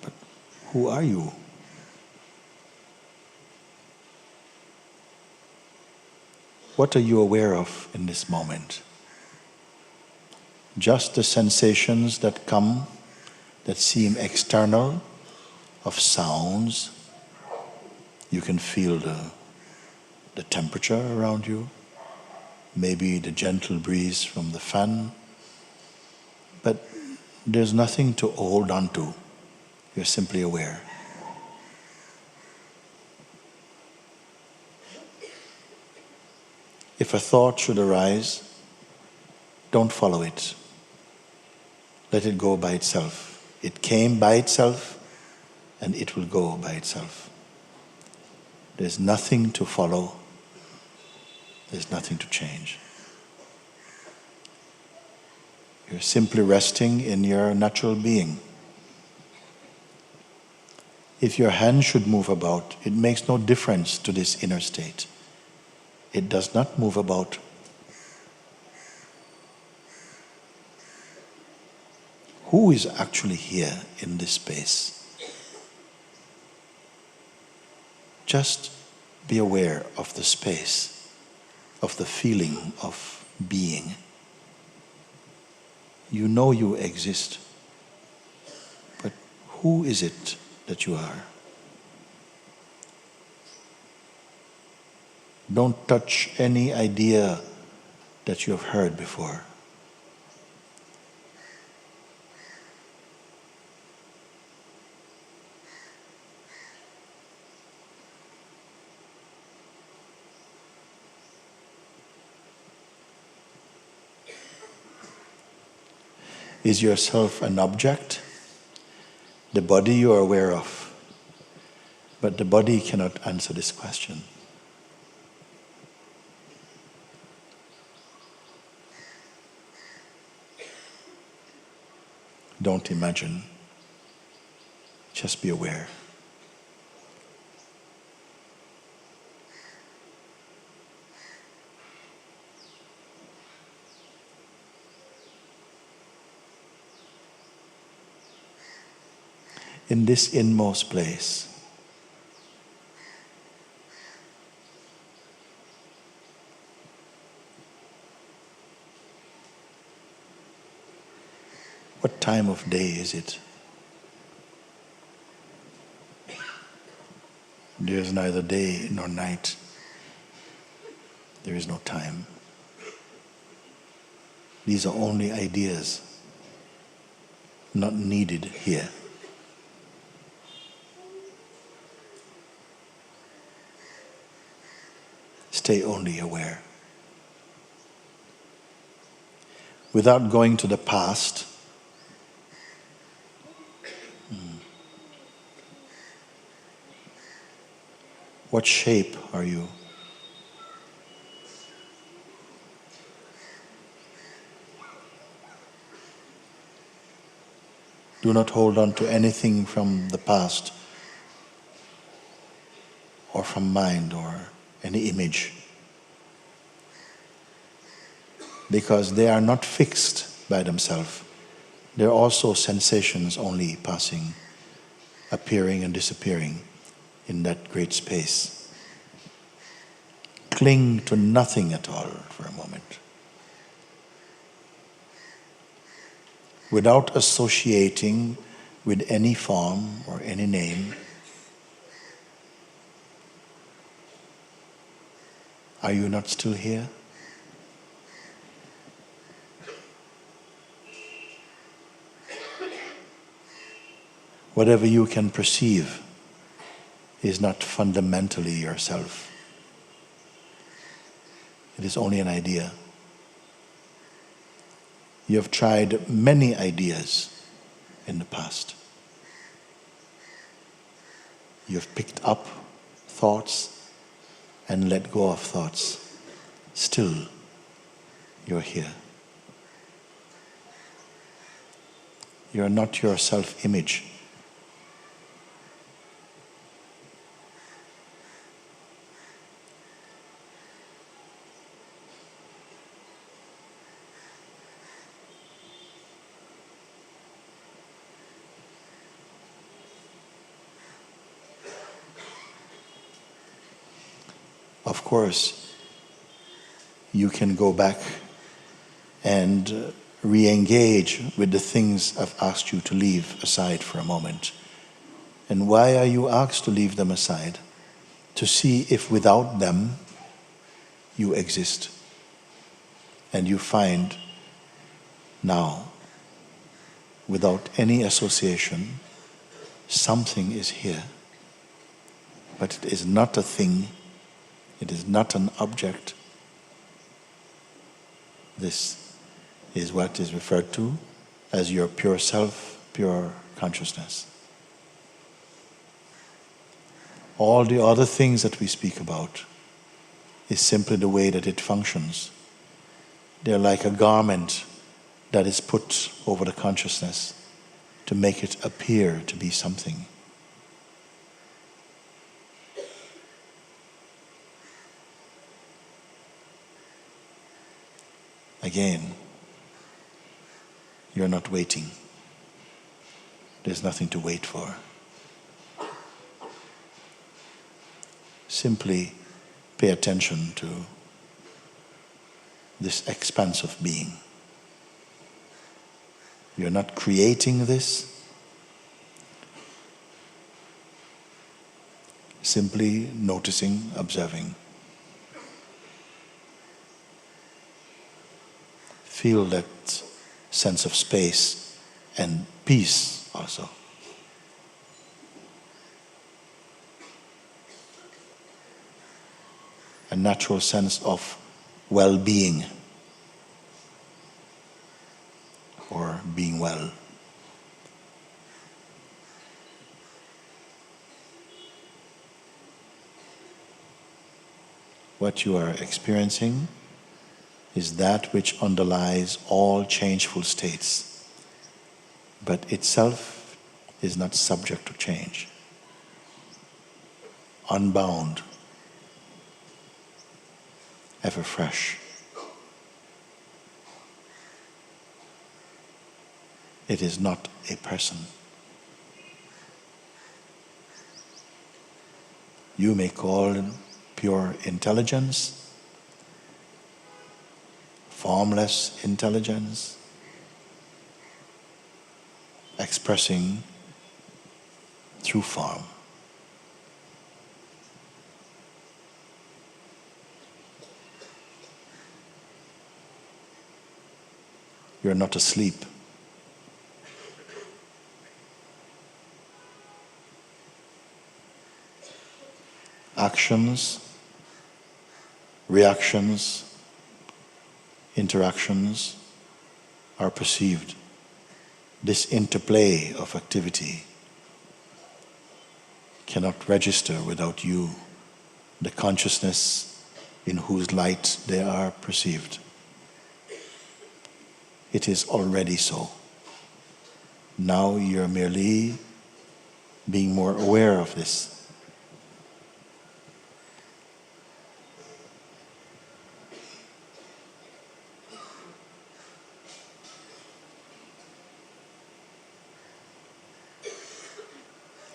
But who are you? What are you aware of in this moment? Just the sensations that come, that seem external, of sounds. You can feel the temperature around you, maybe the gentle breeze from the fan, but there's nothing to hold on to. You're simply aware. If a thought should arise, don't follow it. Let it go by itself. It came by itself, and it will go by itself. There's nothing to follow. There's nothing to change. You're simply resting in your natural being. If your hand should move about, it makes no difference to this inner state. It does not move about. Who is actually here in this space? Just be aware of the space, of the feeling of being. You know you exist, but who is it that you are? Don't touch any idea that you have heard before. Is yourself an object? The body you are aware of, but the body cannot answer this question. Don't imagine, just be aware. In this inmost place, what time of day is it? There is neither day nor night. There is no time. These are only ideas, not needed here. Stay only aware. Without going to the past, what shape are you? Do not hold on to anything from the past or from mind or any image, because they are not fixed by themselves. They're also sensations only passing, appearing and disappearing in that great space. Cling to nothing at all for a moment. Without associating with any form or any name, are you not still here? Whatever you can perceive is not fundamentally yourself. It is only an idea. You have tried many ideas in the past. You have picked up thoughts and let go of thoughts. Still, you're here. You're not your self-image. Of course, you can go back and re-engage with the things I've asked you to leave aside for a moment. And why are you asked to leave them aside? To see if without them you exist. And you find now, without any association, something is here. But it is not a thing. It is not an object. This is what is referred to as your pure self, pure consciousness. All the other things that we speak about is simply the way that it functions. They're like a garment that is put over the consciousness to make it appear to be something. Again, you're not waiting. There's nothing to wait for. Simply pay attention to this expanse of being. You're not creating this. Simply noticing, observing. Feel that sense of space and peace also. A natural sense of well-being or being well. What you are experiencing is that which underlies all changeful states, but itself is not subject to change. Unbound, ever fresh. It is not a person. You may call it pure intelligence, formless intelligence, expressing through form. You're not asleep. Actions, reactions, interactions are perceived. This interplay of activity cannot register without you, the consciousness in whose light they are perceived. It is already so. Now you're merely being more aware of this.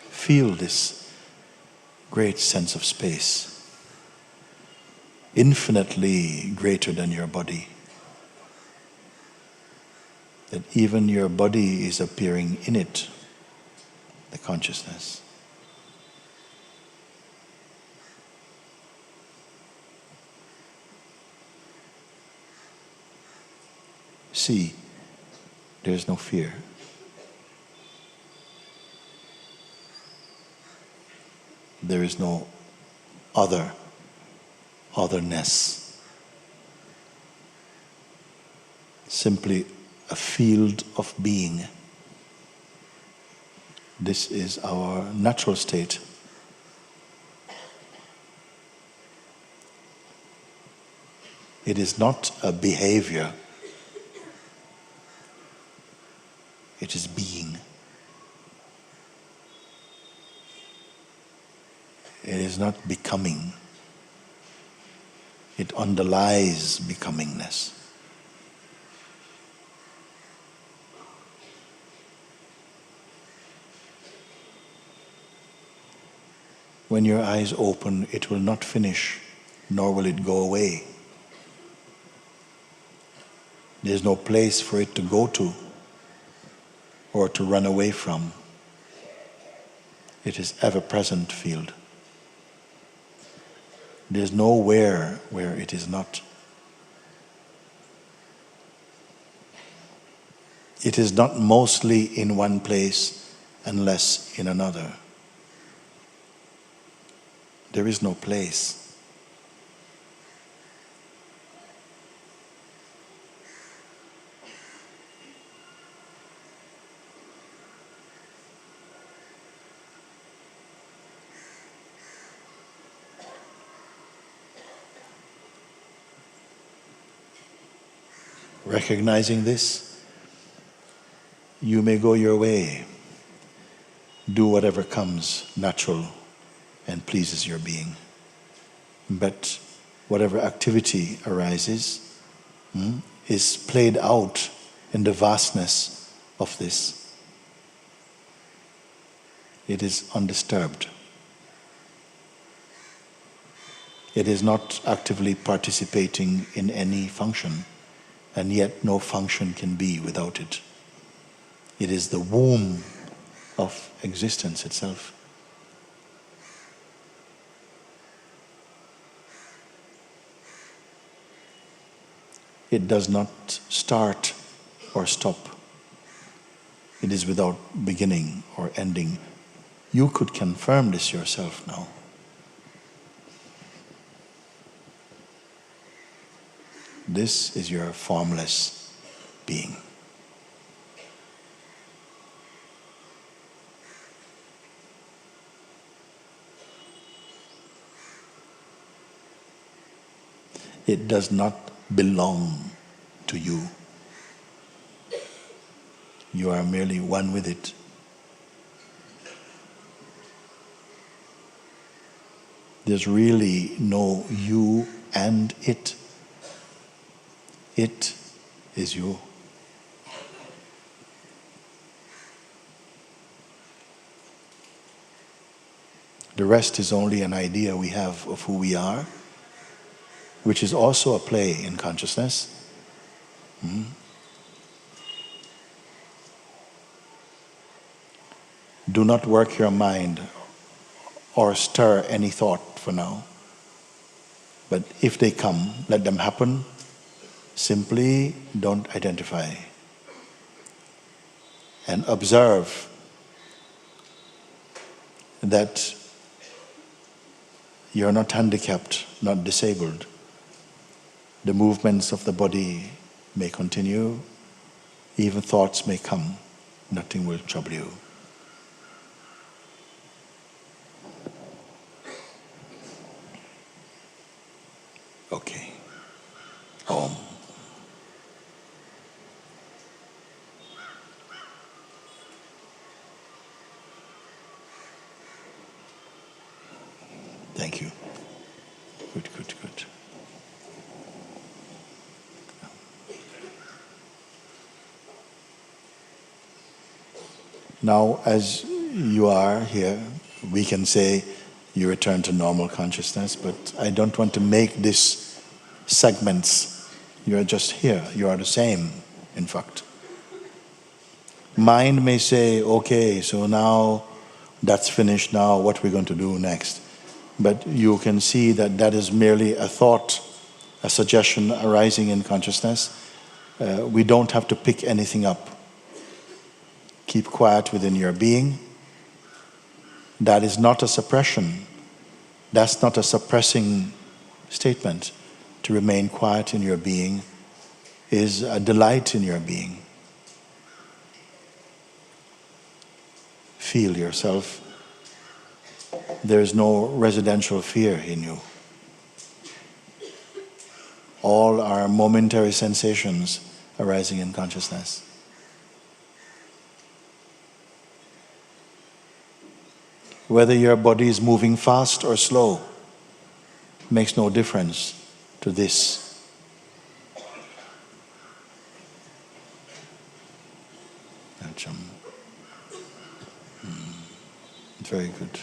Feel this great sense of space, infinitely greater than your body. That even your body is appearing in it, the consciousness. See, there is no fear. There is no otherness. Simply a field of being. This is our natural state. It is not a behavior. It is being. It is not becoming. It underlies becomingness. When your eyes open, it will not finish, nor will it go away. There's no place for it to go to or to run away from. It is ever-present field. There's nowhere where it is not. It is not mostly in one place and less in another. There is no place. recognizing this, you may go your way, do whatever comes natural and pleases your being. But whatever activity arises is played out in the vastness of this. It is undisturbed. It is not actively participating in any function, and yet no function can be without it. It is the womb of existence itself. It does not start or stop. It is without beginning or ending. You could confirm this yourself now. This is your formless being. It does not belong to you. You are merely one with it. There's really no you and it. It is you. The rest is only an idea we have of who we are, which is also a play in consciousness. Do not work your mind or stir any thought for now. But if they come, let them happen. Simply don't identify. And observe that you're not handicapped, not disabled. The movements of the body may continue, even thoughts may come, nothing will trouble you. Okay. Om. Thank you. Good, good, good. Now, as you are here, we can say you return to normal consciousness, but I don't want to make this segments. You are just here. You are the same, in fact. Mind may say, okay, so now that's finished, now what we're going to do next. But you can see that that is merely a thought, a suggestion arising in consciousness. We don't have to pick anything up. Keep quiet within your being. That is not a suppression. That's not a suppressing statement. To remain quiet in your being is a delight in your being. Feel yourself. There is no residential fear in you. All are momentary sensations arising in consciousness. Whether your body is moving fast or slow makes no difference to this. Very good.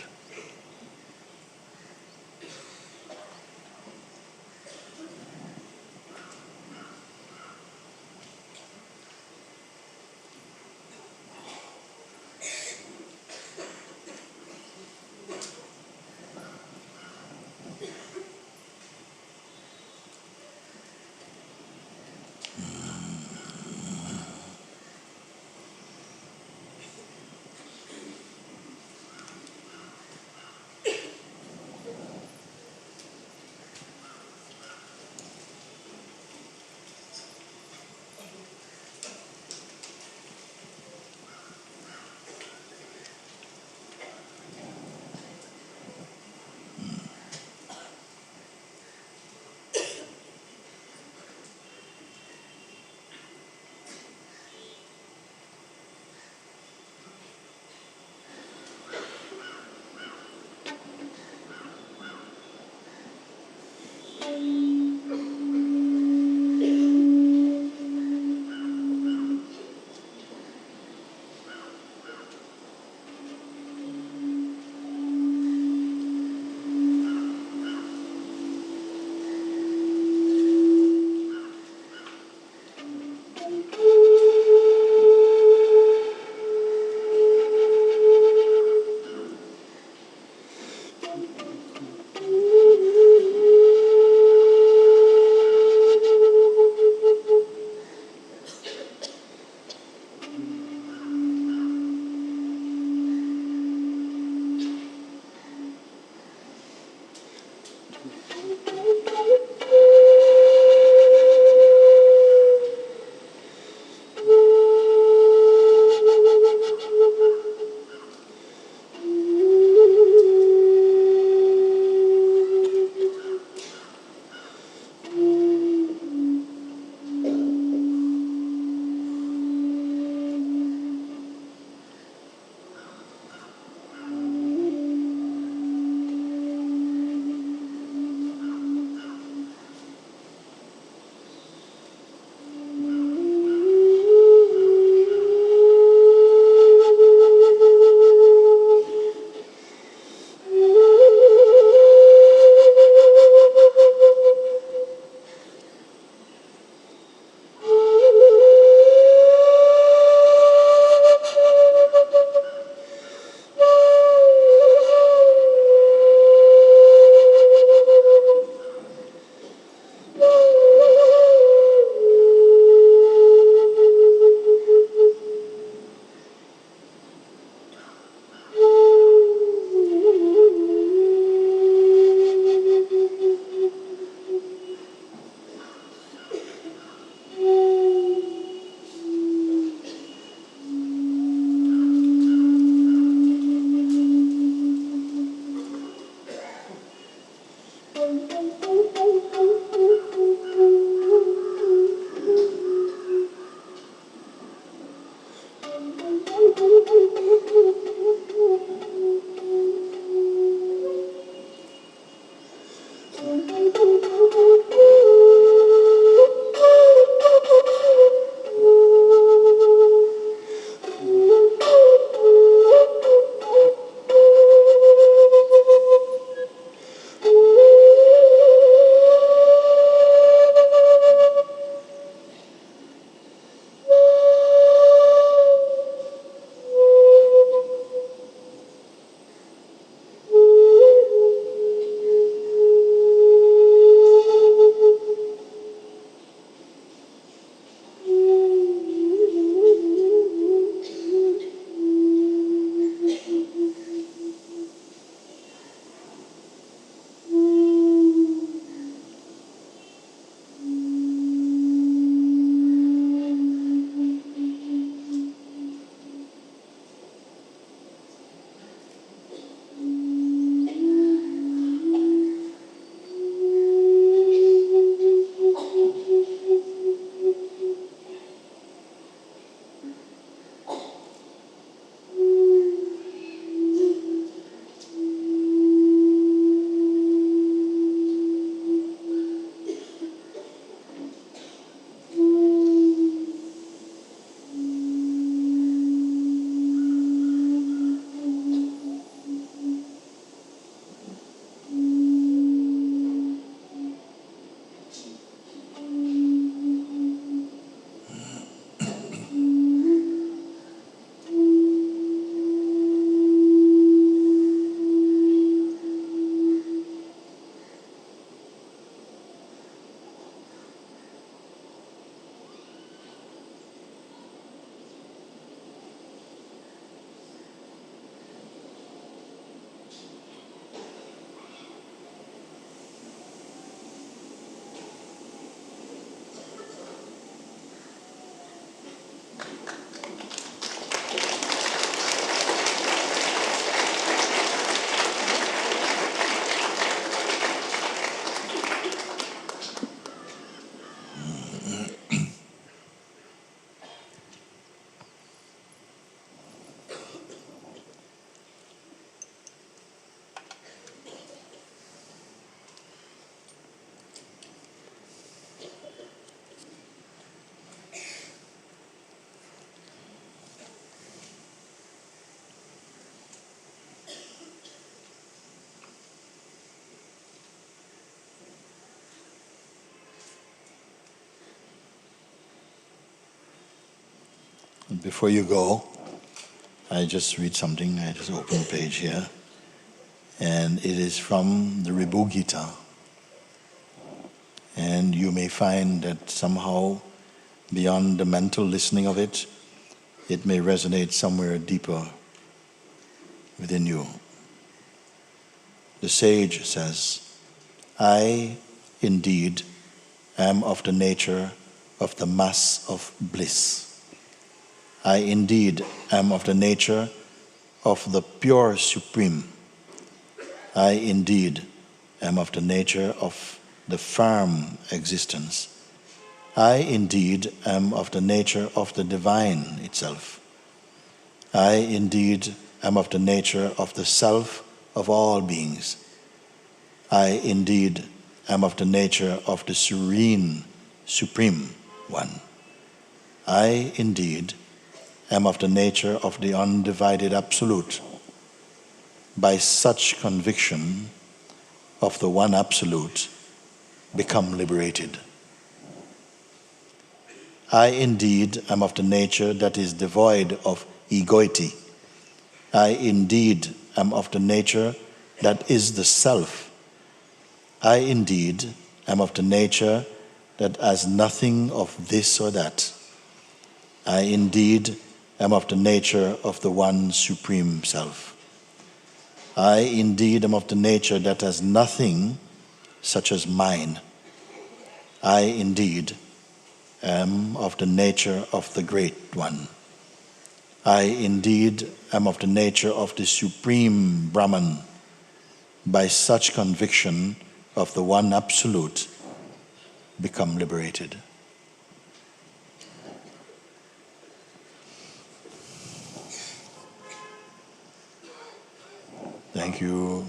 Before you go, I just read something. I just open the page here. And it is from the Ribhu Gita. And you may find that somehow, beyond the mental listening of it, it may resonate somewhere deeper within you. The sage says, I indeed am of the nature of the mass of bliss. I indeed am of the nature of the pure supreme. I indeed am of the nature of the firm existence. I indeed am of the nature of the divine itself. I indeed am of the nature of the self of all beings. I indeed am of the nature of the serene, supreme one. I indeed am of the nature of the undivided absolute. By such conviction of the one absolute, become liberated. I indeed am of the nature that is devoid of egoity. I indeed am of the nature that is the self. I indeed am of the nature that has nothing of this or that. I indeed am of the nature of the one supreme self. I indeed am of the nature that has nothing such as mine. I indeed am of the nature of the Great One. I indeed am of the nature of the Supreme Brahman. By such conviction of the One Absolute, become liberated. Thank you.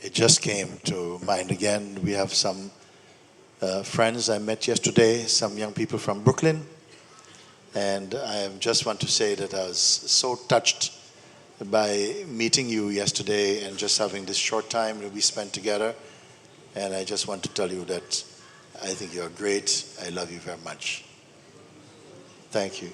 It just came to mind again. We have some friends I met yesterday, some young people from Brooklyn. And I just want to say that I was so touched by meeting you yesterday and just having this short time that we spent together. And I just want to tell you that I think you're great. I love you very much. Thank you.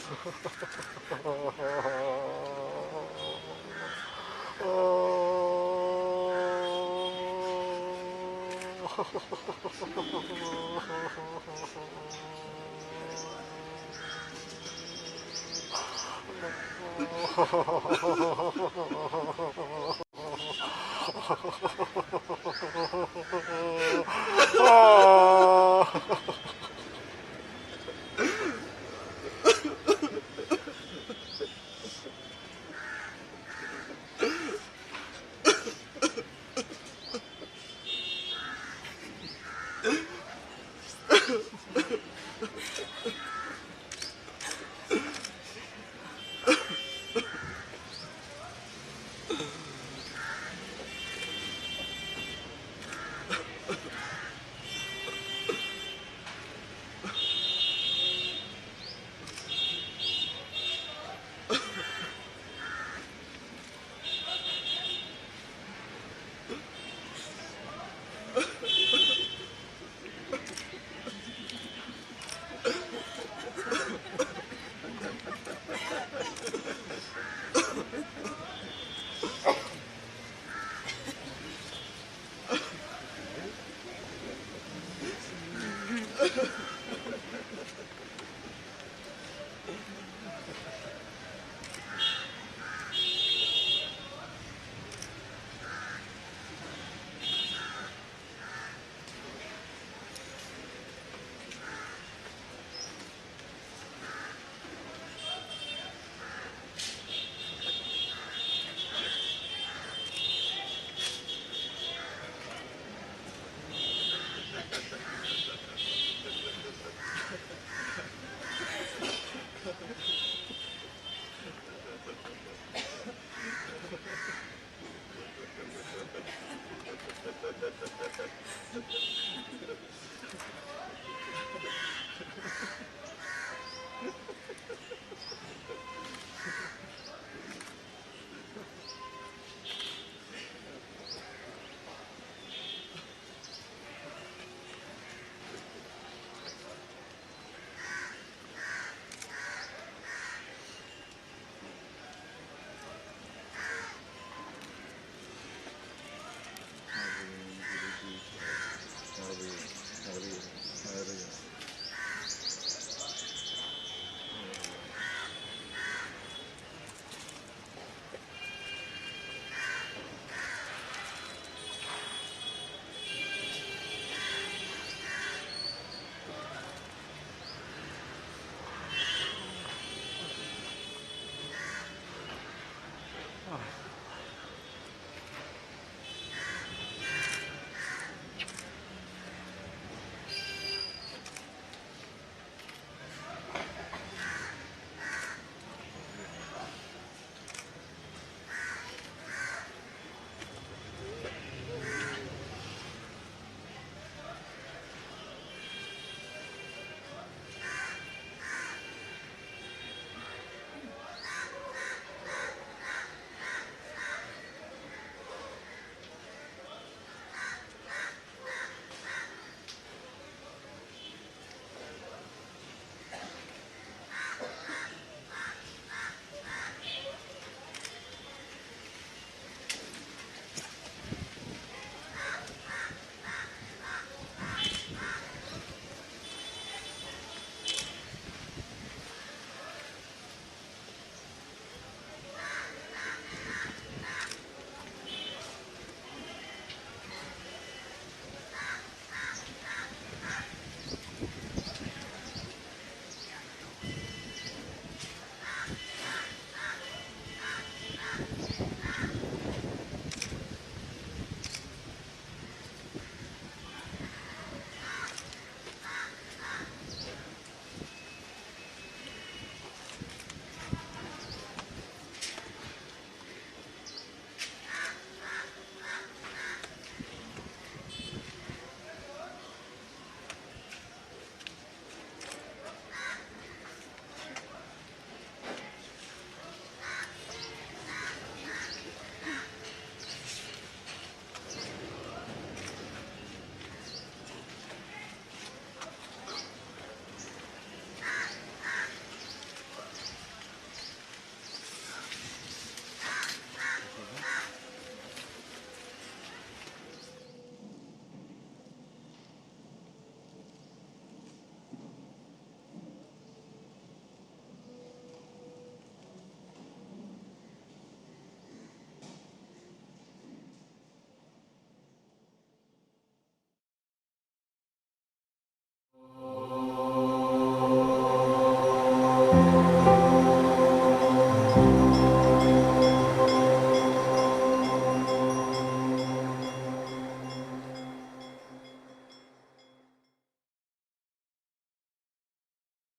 Ha ha ha.